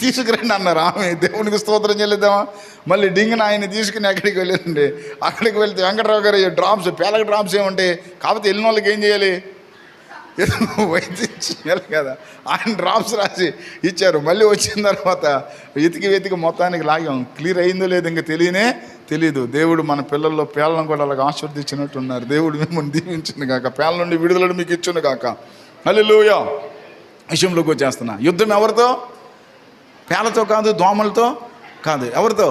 తీసుకురండి అన్నారు ఆమె. దేవునికి స్తోత్రం చెల్లిద్దామా? మళ్ళీ డింగిన ఆయన్ని తీసుకుని ఎక్కడికి వెళ్ళండి. అక్కడికి వెళ్తే వెంకటరావు గారు డ్రాప్స్, పేలక డ్రాప్స్ ఏముంటాయి. కాకపోతే వెళ్ళిన వాళ్ళకి ఏం చేయాలి? వైద్యం చేయాలి కదా. ఆయన డ్రాప్స్ రాసి ఇచ్చారు. మళ్ళీ వచ్చిన తర్వాత వెతికి మొత్తానికి లాగాం. క్లియర్ అయిందో లేదు ఇంకా తెలియదు. దేవుడు మన పిల్లల్లో పేలను కూడా అలాగ ఆశీర్వదించినట్టున్నారు. దేవుడు మిమ్మల్ని దీవించింది కాక, పేల నుండి విడుదలను మీకు ఇచ్చింది కాక. హల్లెలూయా. విషయంలోకి వచ్చేస్తున్నా. యుద్ధం ఎవరితో? పేలతో కాదు, దోమలతో కాదు. ఎవరితో?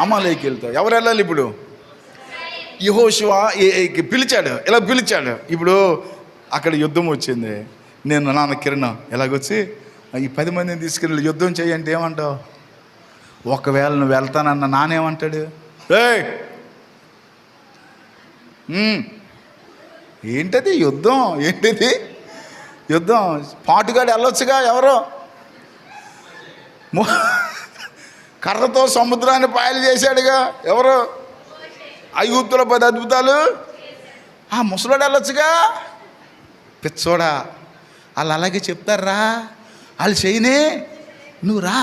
అమాలేకీయులతో. ఎవరు వెళ్ళాలి ఇప్పుడు? యెహోషువ ఇలా పిలిచాడు. ఇప్పుడు అక్కడ యుద్ధం వచ్చింది. నేను నాన్న కిరణ్ ఎలాగొచ్చి ఈ 10 మందిని తీసుకెళ్ళి యుద్ధం చేయంటే ఏమంటావు? ఒకవేళ నువ్వు వెళ్తానన్న నానేమంటాడు? ఏంటది యుద్ధం? ఏంటిది యుద్ధం? పాటుగాడు వెళ్ళొచ్చుగా. ఎవరో కర్రతో సముద్రాన్ని పాయలు చేశాడుగా. ఎవరు? ఐగుప్తులో 10 అద్భుతాలు. ఆ ముసలోడు వెళ్ళొచ్చుగా. పిచ్చోడా, వాళ్ళు అలాగే చెప్తారా? వాళ్ళు చేయనే, నువ్వు రా.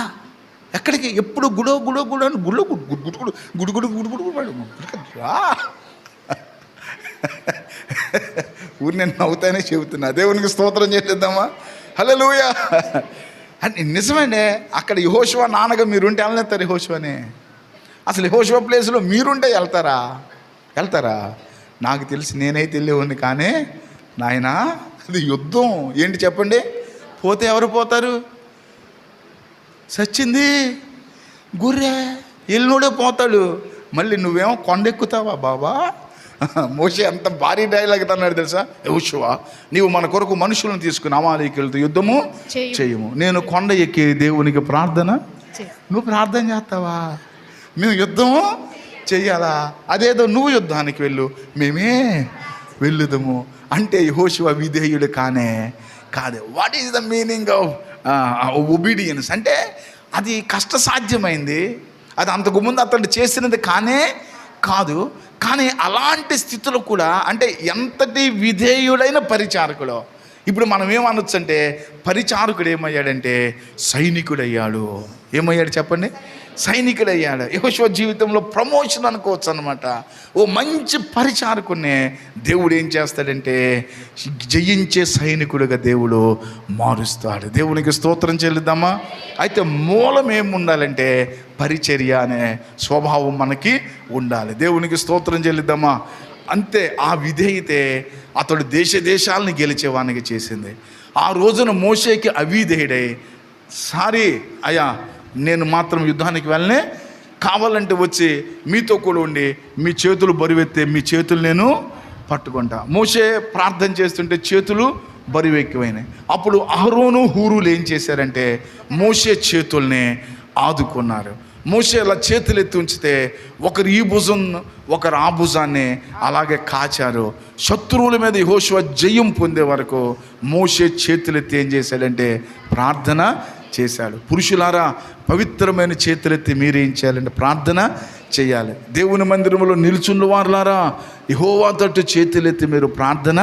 ఎక్కడికి? ఎప్పుడు గుడో గుడో గుడో అని గుడిలో గుడుగుడు గుడుగుడు గుడుగుడు రా. ఊరు నేను నవ్వుతానే చెబుతున్నా. దేవునికి స్తోత్రం చేద్దామా? హల్లెలూయా. అంటే నిజమండి, అక్కడ యెహోషువ నాన్నగా మీరుంటే వెళ్ళేస్తారు యెహోషువని. అసలు యెహోషువ ప్లేస్లో మీరుంటే వెళ్తారా? నాకు తెలిసి నేనైతే వెళ్ళేవాడిని. కానీ నాయన, అది యుద్ధం. ఏంటి చెప్పండి? పోతే ఎవరు పోతారు? సచ్చింది గుర్రె, ఎల్లుడే పోతాడు. మళ్ళీ నువ్వేమో కొండెక్కుతావా బాబా? మోషే అంత భారీ డైలాగ్ అన్నాడు తెలుసా? యెహోషువ, నీవు మన కొరకు మనుషులను తీసుకుని అమాలేకీయులతో యుద్ధము చేయము. నేను కొండ ఎక్కి దేవునికి ప్రార్థన, నువ్వు ప్రార్థన చేస్తావా? మేము యుద్ధము చెయ్యాలా? అదేదో నువ్వు యుద్ధానికి వెళ్ళు, మేమే వెళ్ళుదము అంటే యెహోషువ విధేయుడు కాదు. What is the meaning of obedience అంటే అది కష్టసాధ్యమైంది. అది అంతకుముందు అతడు చేసినది కాదు. కానీ అలాంటి స్థితిలో కూడా, అంటే ఎంతటి విధేయుడైన పరిచారకుడు. ఇప్పుడు మనం ఏమనొచ్చు అంటే, పరిచారకుడు ఏమయ్యాడంటే సైనికుడయ్యాడు. ఏమయ్యాడు చెప్పండి? సైనికుడయ్యాడు. యెహోషువ జీవితంలో ప్రమోషన్ అనుకోవచ్చు అనమాట. ఓ మంచి పరిచారకుడినే దేవుడు ఏం చేస్తాడంటే జయించే సైనికుడిగా దేవుడు మారుస్తాడు. దేవునికి స్తోత్రం చెల్లిద్దామా? అయితే మూలం ఏముండాలంటే పరిచర్య అనే స్వభావం మనకి ఉండాలి. దేవునికి స్తోత్రం చెల్లిద్దామా? అంతే. ఆ విధేయతే అతడు దేశాలను గెలిచేవానికి చేసింది. ఆ రోజున మోషేకి అవిధేయుడై, సారీ అయ్యా, నేను మాత్రం యుద్ధానికి వెళ్ళనే, కావాలంటే వచ్చి మీతో కూడా ఉండి మీ చేతులు బరువెత్తే మీ చేతులు నేను పట్టుకుంటా. మోషే ప్రార్థన చేస్తుంటే చేతులు బరువెక్కువైనాయి. అప్పుడు అహరోను హూరులు ఏం చేశారంటే మోషే చేతుల్ని ఆదుకున్నారు. మోషే అలా చేతులు ఎత్తి ఉంచితే ఒకరు ఈ భుజం ఒకరు ఆ భుజాన్ని అలాగే కాచారు. శత్రువుల మీద యెహోషువ జయం పొందే వరకు మోషే చేతులెత్తి ఏం చేశాడంటే ప్రార్థన చేశాడు. పురుషులారా, పవిత్రమైన చేతులెత్తి మీరేం చేయాలంటే ప్రార్థన చేయాలి. దేవుని మందిరంలో నిలుచున్న వారులారా, యెహోవా తట్టు చేతులెత్తి మీరు ప్రార్థన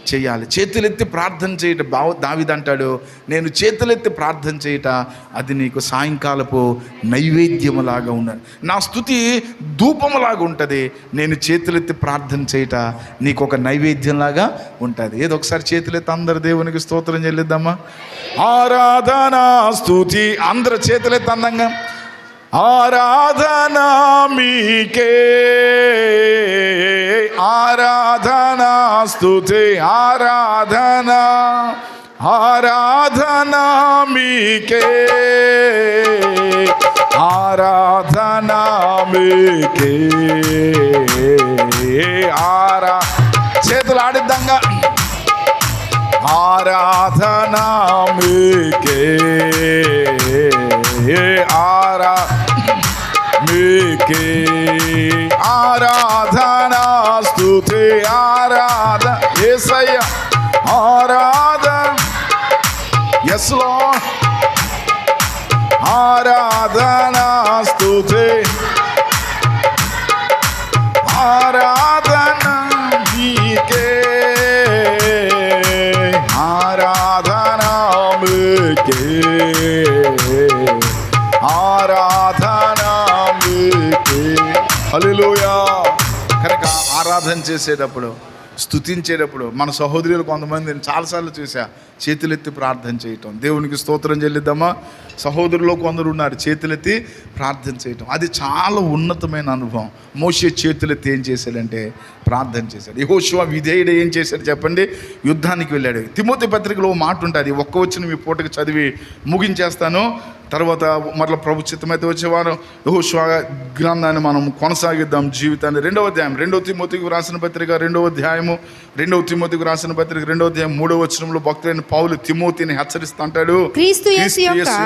చేయాలి. చేతులెత్తి ప్రార్థన చేయట దావీదు అంటాడు, నేను చేతులెత్తి ప్రార్థన చేయట అది నీకు సాయంకాలపు నైవేద్యములాగా ఉన్నది. నా స్తుతి ధూపములాగా ఉంటుంది. నేను చేతులెత్తి ప్రార్థన చేయట నీకు ఒక నైవేద్యంలాగా ఉంటుంది. ఏదో ఒకసారి చేతులెత్తి అందరు దేవునికి స్తోత్రం చెల్లిద్దామా? ఆరాధన స్తుతి అందరు చేతులెత్తి అందంగా. ఆరాధన మీకే, ఆరాధన స్తుతి, ఆరాధన మీకే, ఆరాధన మీకే. చేతులు ఆడిద్దాంగా. ఆరాధన మీకే, మీకే ఆరాధన స్తుతి, ఆరాధన యేసయ్య, ఆరాధన yes Lord, ఆరాధన స్తుతి, ఆరాధన మీకే, ఆరాధన మీకే, ఆరాధన మీకే. హల్లెలూయా. కనుక ఆరాధన చేసేటప్పుడు, స్తుతించేటప్పుడు మన సహోదరులు కొంతమంది చాలాసార్లు చూసా చేతులెత్తి ప్రార్థన చేయటం. దేవునికి స్తోత్రం చెల్లిద్దామా? సహోదరులు కొందరు ఉన్నారు చేతులెత్తి ప్రార్థన చేయటం. అది చాలా ఉన్నతమైన అనుభవం. మోషే చేతులెత్తి ఏం చేశాడంటే ప్రార్థన చేశాడు. యెహోషువ విధేయుడు ఏం చేశాడు చెప్పండి? యుద్ధానికి వెళ్ళాడు. తిమోతి పత్రికలో మాట ఉంటుంది, ఒక్క వచ్చిన మీ పూటకి చదివి ముగించేస్తాను. తర్వాత మరలా ప్రభు చిత్తమైతే వచ్చేవారు యెహోషువ గ్రంథాన్ని మనం కొనసాగిద్దాం జీవితాన్ని. 2వ అధ్యాయం 2వ తిమోతికి రాసిన పత్రిక 2వ అధ్యాయము 2వ తిమోతికి రాసిన పత్రిక 2వ అధ్యాయం 3వ వచనంలో భక్తుడైన పౌలు తిమోతిని హెచ్చరిస్తూ అంటాడు, క్రీస్తు యేసు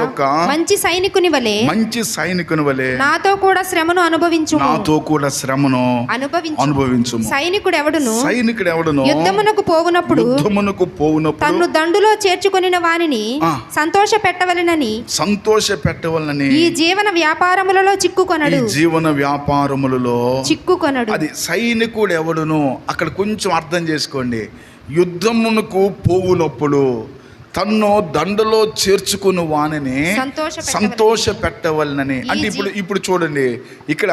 యొక్క మంచి సైనికుని వలె నాతో కూడా శ్రమను అనుభవించు. సైనికుడు ఎవడును యుద్ధమునకు పోవునప్పుడు తన్ను దండులో చేర్చుకొనిన వానిని సంతోష పెట్టవలెనని ఈ జీవన వ్యాపారములలో చిక్కుకొనడు. అది సైనికుడు ఎవడును. అక్కడ కొంచెం అర్థం చేసుకోండి. యుద్ధమునకు పోవునప్పుడు తన్ను దండలో చేర్చుకుని వానిని సంతోష పెట్టవలనని. అంటే ఇప్పుడు చూడండి, ఇక్కడ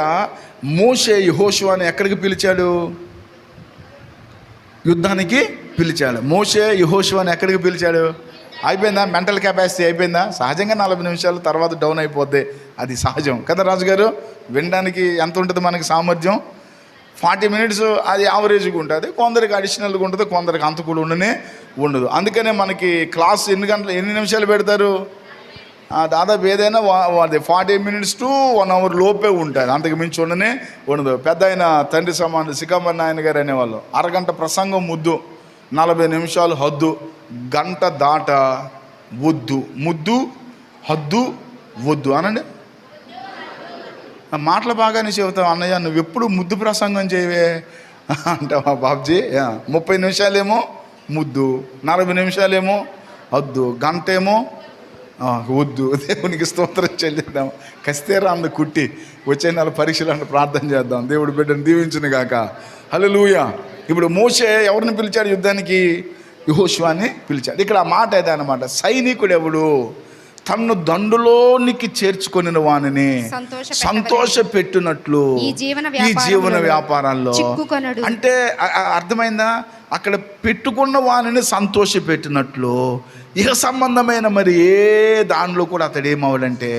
మోషే యెహోషువని ఎక్కడికి పిలిచాడు? యుద్ధానికి పిలిచాడు. మోషే యెహోషువని ఎక్కడికి పిలిచాడు? అయిపోయిందా? మెంటల్ కెపాసిటీ అయిపోయిందా? సహజంగా 40 నిమిషాల తర్వాత డౌన్ అయిపోద్ది, అది సహజం కదా రాజుగారు. వినడానికి ఎంత ఉంటుంది మనకి సామర్థ్యం? 40 మినిట్స్ అది యావరేజ్గా ఉంటుంది. కొందరికి అడిషనల్గా ఉంటుంది, కొందరికి అంత కూడా ఉండదు. అందుకనే మనకి క్లాస్ ఎన్ని నిమిషాలు పెడతారు? దాదాపు ఏదైనా 40 మినిట్స్ టు 1 అవర్ లోపే ఉంటుంది, అంతకు మించి ఉండదు. పెద్ద ఆయన తండ్రి సమానుడు సికంబర్ నాయన గారు అనేవాళ్ళు, అరగంట ప్రసంగం ముద్దు, 40 నిమిషాలు హద్దు, గంట దాట వద్దు, ముద్దు హద్దు వద్దు అనండి. మాటలు బాగానే చెబుతావు అన్నయ్య, నువ్వు ఎప్పుడు ముద్దు ప్రసంగం చేయవే అంటావా బాబ్జీ? 30 నిమిషాలేమో ముద్దు, 40 నిమిషాలేమో వద్దు, గంట ఏమో వద్దు. దేవునికి స్తోత్రం చెల్లిద్దాం. కస్తేరా అందు కుట్టి వచ్చే నెల పరీక్షలను ప్రార్థన చేద్దాం. దేవుడు బిడ్డను దీవించును గాక. హల్లెలూయా. ఇప్పుడు మోషే ఎవరిని పిలిచాడు యుద్ధానికి? యెహోషువని పిలిచాడు. ఇక్కడ ఆ మాట అయితే అన్నమాట, సైనికుడు ఎవడు? తన్ను దండులోనికి చేర్చుకొనిన వానిని సంతోష పెట్టినట్లు ఈ జీవన వ్యాపారాల్లో. అంటే అర్థమైందా? అక్కడ పెట్టుకున్న వానిని సంతోష పెట్టినట్లు ఇహ సంబంధమైన మరి ఏ దానిలో కూడా అతడు ఏమవ్వడంటే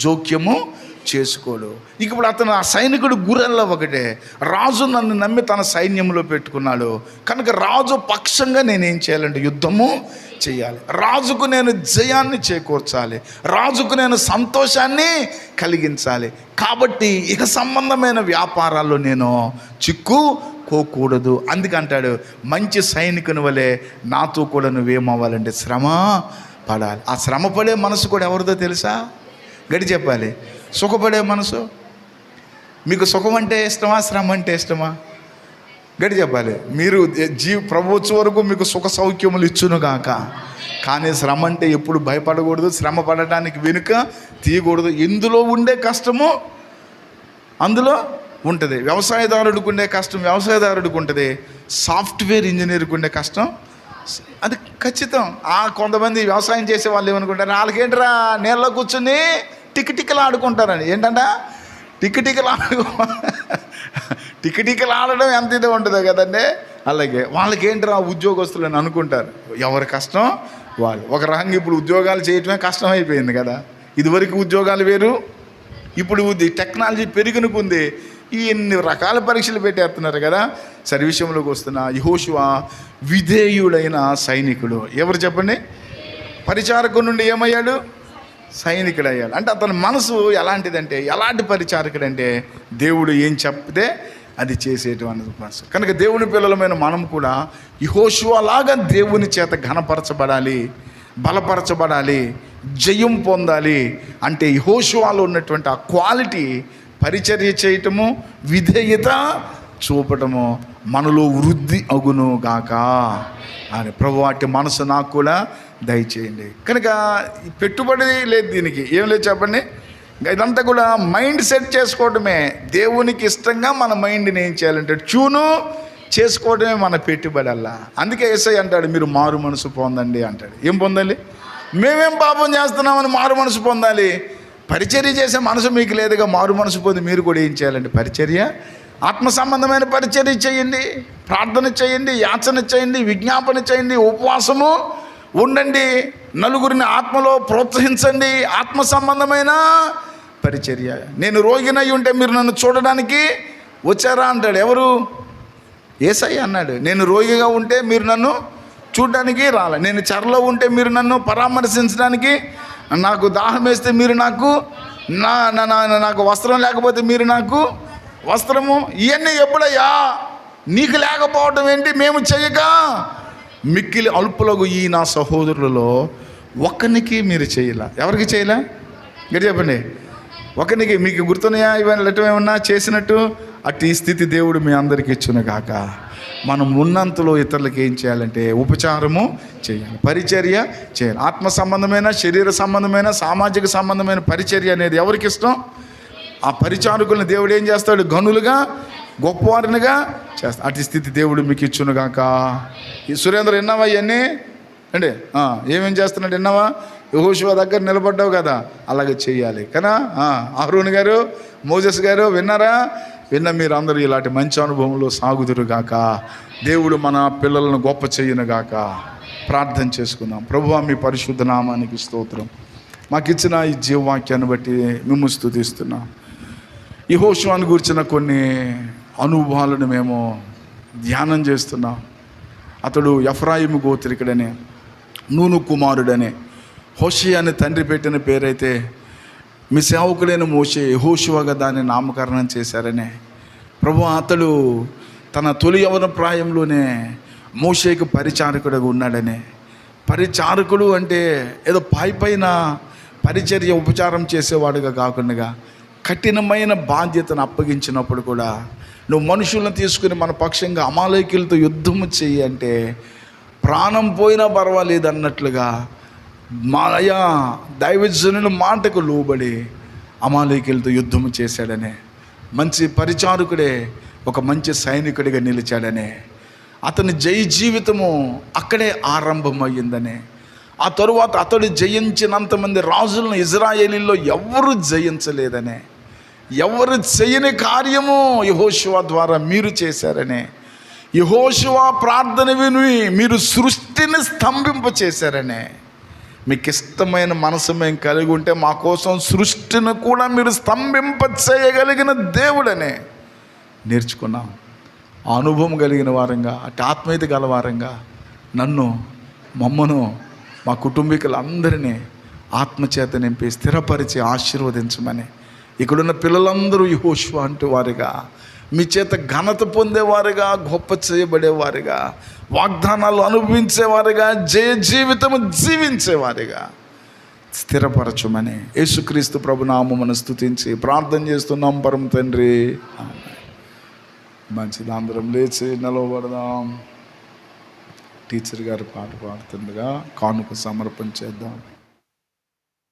జోక్యము చేసుకోడు. ఇక ఇప్పుడు అతను ఆ సైనికుడు గుర్రెల్లో ఒకటే, రాజు నన్ను నమ్మి తన సైన్యంలో పెట్టుకున్నాడు కనుక రాజు పక్షంగా నేనేం చేయాలంటే యుద్ధము చేయాలి, రాజుకు నేను జయాన్ని చేకూర్చాలి, రాజుకు నేను సంతోషాన్ని కలిగించాలి. కాబట్టి ఇక సంబంధమైన వ్యాపారాల్లో నేను చిక్కుకోకూడదు. అందుకంటాడు, మంచి సైనికుని వలె నాతో కూడా నువ్వేమవ్వాలంటే శ్రమ పడాలి. ఆ శ్రమ పడే మనసు కూడా ఎవరిదో తెలుసా? గడి చెప్పాలి. సుఖపడే మనసు. మీకు సుఖం అంటే ఇష్టమా, శ్రమ అంటే ఇష్టమా? గడి చెప్పాలి. మీరు ప్రభుత్వ వరకు మీకు సుఖ సౌఖ్యములు ఇచ్చునుగాక, కానీ శ్రమ అంటే ఎప్పుడు భయపడకూడదు, శ్రమ పడటానికి వెనుక తీయకూడదు. ఎందులో ఉండే కష్టము అందులో ఉంటుంది. వ్యవసాయదారుడికి ఉండే కష్టం వ్యవసాయదారుడికి ఉంటుంది, సాఫ్ట్వేర్ ఇంజనీర్కి ఉండే కష్టం అది ఖచ్చితం. కొంతమంది వ్యవసాయం చేసే వాళ్ళు ఏమనుకుంటారు, వాళ్ళకేంటరా నీళ్ళలో కూర్చుని టిక్కిటిక్కలు ఆడుకుంటారని. ఏంటంట టిక్కిటిక్కలు ఆడడం ఎంత ఇదే ఉంటుందో కదండి. అలాగే వాళ్ళకేంటరా ఉద్యోగస్తులు అని అనుకుంటారు. ఎవరి కష్టం వాళ్ళు. ఒక రకంగా ఇప్పుడు ఉద్యోగాలు చేయటమే కష్టం అయిపోయింది కదా. ఇదివరకు ఉద్యోగాలు వేరు, ఇప్పుడు టెక్నాలజీ పెరిగినకుంది ఎన్ని రకాల పరీక్షలు పెట్టేస్తున్నారు కదా. సరి విషయంలోకి వస్తున్న యెహోషువ విధేయుడైన సైనికుడు. ఎవరు చెప్పండి? పరిచారకుడు నుండి ఏమయ్యాడు? సైనికుడు అయ్యాడు. అంటే అతని మనసు ఎలాంటిదంటే, ఎలాంటి పరిచారకుడంటే దేవుడు ఏం చెప్తే అది చేసేటువంటి మనసు. కనుక దేవుని పిల్లలమైన మనం కూడా యెహోషువలాగా దేవుని చేత ఘనపరచబడాలి, బలపరచబడాలి, జయం పొందాలి. అంటే యెహోషువలో ఉన్నటువంటి ఆ క్వాలిటీ పరిచర్య చేయటము, విధేయత చూపటము మనలో వృద్ధి అగును గాక అని ప్రభు వాటి మనసు నాకు కూడా దయచేయండి. కనుక పెట్టుబడి లేదు, దీనికి ఏం లేదు చెప్పండి. ఇదంతా కూడా మైండ్ సెట్ చేసుకోవడమే. దేవునికి ఇష్టంగా మన మైండ్ని ఏం చేయాలంటే ట్యూను చేసుకోవడమే మన పెట్టుబడి అలా. అందుకే యేసయ్య అంటాడు, మీరు మారు మనసు పొందండి అంటాడు. ఏం పొందాలి? మేమేం పాపం చేస్తున్నామని మారు మనసు పొందాలి? పరిచర్య చేసే మనసు మీకు లేదుగా. మారు మనసు పొంది మీరు కూడా ఏం చేయాలంటే పరిచర్య, ఆత్మ సంబంధమైన పరిచర్య చేయండి, ప్రార్థన చేయండి, యాచన చేయండి, విజ్ఞాపన చేయండి, ఉపవాసము ఉండండి, నలుగురిని ఆత్మలో ప్రోత్సహించండి. ఆత్మ సంబంధమైన పరిచర్య. నేను రోగినై ఉంటే మీరు నన్ను చూడడానికి వచ్చారా అంటాడు. ఎవరు? యేసయ్య అన్నాడు, నేను రోగిగా ఉంటే మీరు నన్ను చూడడానికి రాలే, నేను చెరలో ఉంటే మీరు నన్ను పరామర్శించడానికి, నాకు దాహం వేస్తే మీరు నాకు నాకు వస్త్రం లేకపోతే మీరు నాకు వస్త్రము, ఇవన్నీ ఎప్పుడయ్యా? నీకు లేకపోవడం ఏంటి? మేము చెయ్యక మిక్కిలి అల్పులకు ఈ నా సహోదరులలో ఒక్కనికి మీరు చేయలే. ఎవరికి చేయలే? గట్టి చెప్పండి. ఒకరికి. మీకు గుర్తున్నాయా ఇవన్నీ లెటర్ ఏమన్నా చేసినట్టు? అటు ఈ స్థితి దేవుడు మీ అందరికి ఇచ్చును గాక. మనం ఉన్నంతలో ఇతరులకు ఏం చేయాలంటే ఉపచారము చేయాలి, పరిచర్య చేయాలి. ఆత్మ సంబంధమైన, శరీర సంబంధమైన, సామాజిక సంబంధమైన పరిచర్య అనేది ఎవరికి ఇష్టం? ఆ పరిచారకులను దేవుడు ఏం చేస్తాడు? గనులుగా, గొప్పవారినిగా చేస్తాడు. అటు స్థితి దేవుడు మీకు ఇచ్చునుగాక. ఈ సురేంద్ర విన్నావా? ఇవన్నీ అంటే ఏమేం చేస్తున్నాడు విన్నావా? యెహోషువ దగ్గర నిలబడ్డావు కదా, అలాగే చెయ్యాలి కదా. అహరోను గారు, మోజెస్ గారు విన్నారా? మీరు అందరూ ఇలాంటి మంచి అనుభవంలో సాగుదురుగాక. దేవుడు మన పిల్లలను గొప్ప చెయ్యనుగాక. ప్రార్థన చేసుకుందాం. ప్రభువా, మీ పరిశుద్ధ నామానికి స్తోత్రం. మాకు ఇచ్చిన ఈ జీవవాక్యాన్ని బట్టి మేము స్తుతిస్తున్నాం. యెహోషువను గురించిన కొన్ని అనుభవాలను మేము ధ్యానం చేస్తున్నాం. అతడు ఎఫ్రాయిము గోత్రికుడనే, నూను కుమారుడనే, హోషేయ అని తండ్రి పెట్టిన పేరైతే మీ సేవకుడైన మోషే యెహోషువగా దాన్ని నామకరణం చేశారనే. ప్రభు, అతడు తన తొలి యవ్వన ప్రాయంలోనే మోషేకు పరిచారకుడుగా ఉన్నాడనే. పరిచారకుడు అంటే ఏదో పైన పరిచర్య ఉపచారం చేసేవాడుగా కాకుండా కఠినమైన బాధ్యతను అప్పగించినప్పుడు కూడా నువ్వు మనుషులను తీసుకుని మన పక్షంగా అమాలేకీయులతో యుద్ధము చెయ్యి అంటే ప్రాణం పోయినా పర్వాలేదు అన్నట్లుగా మాయా దైవజనుల మాటకు లోబడి అమాలేకీయులతో యుద్ధము చేశాడనే. మంచి పరిచారకుడే ఒక మంచి సైనికుడిగా నిలిచాడనే. అతని జయ జీవితము అక్కడే ఆరంభమయ్యిందనే. ఆ తరువాత అతడు జయించినంతమంది రాజులను ఇజ్రాయేలీల్లో ఎవరు జయించలేదనే. ఎవరు చేయని కార్యము యెహోషువ ద్వారా మీరు చేశారనే. యెహోషువ ప్రార్థన విని మీరు సృష్టిని స్తంభింప చేశారనే. మీకు ఇష్టమైన మనసు మేము కలిగి ఉంటే మా కోసం సృష్టిని కూడా మీరు స్తంభింప చేయగలిగిన దేవుడనే నేర్చుకున్నాం. ఆ అనుభవం కలిగిన వారంగా, అటు ఆత్మీయత గలవారంగా నన్ను, మమ్మను, మా కుటుంబీకులందరినీ ఆత్మచేత నింపి స్థిరపరిచి ఆశీర్వదించమని, ఇక్కడున్న పిల్లలందరూ యెహోషువ అంటూ వారిగా, మీ చేత ఘనత పొందేవారుగా, గొప్ప చేయబడేవారుగా, వాగ్దానాలు అనుభవించేవారుగా, జయ జీవితము జీవించేవారుగా స్థిరపరచమని యేసుక్రీస్తు ప్రభునామమును స్తుతించి ప్రార్థన చేస్తున్నాం పరమ తండ్రి. మంచిది, అందరం లేచి నిలవబడదాం. టీచర్ గారు పాట పాడుతుండగా కానుక సమర్పణ చేద్దాం.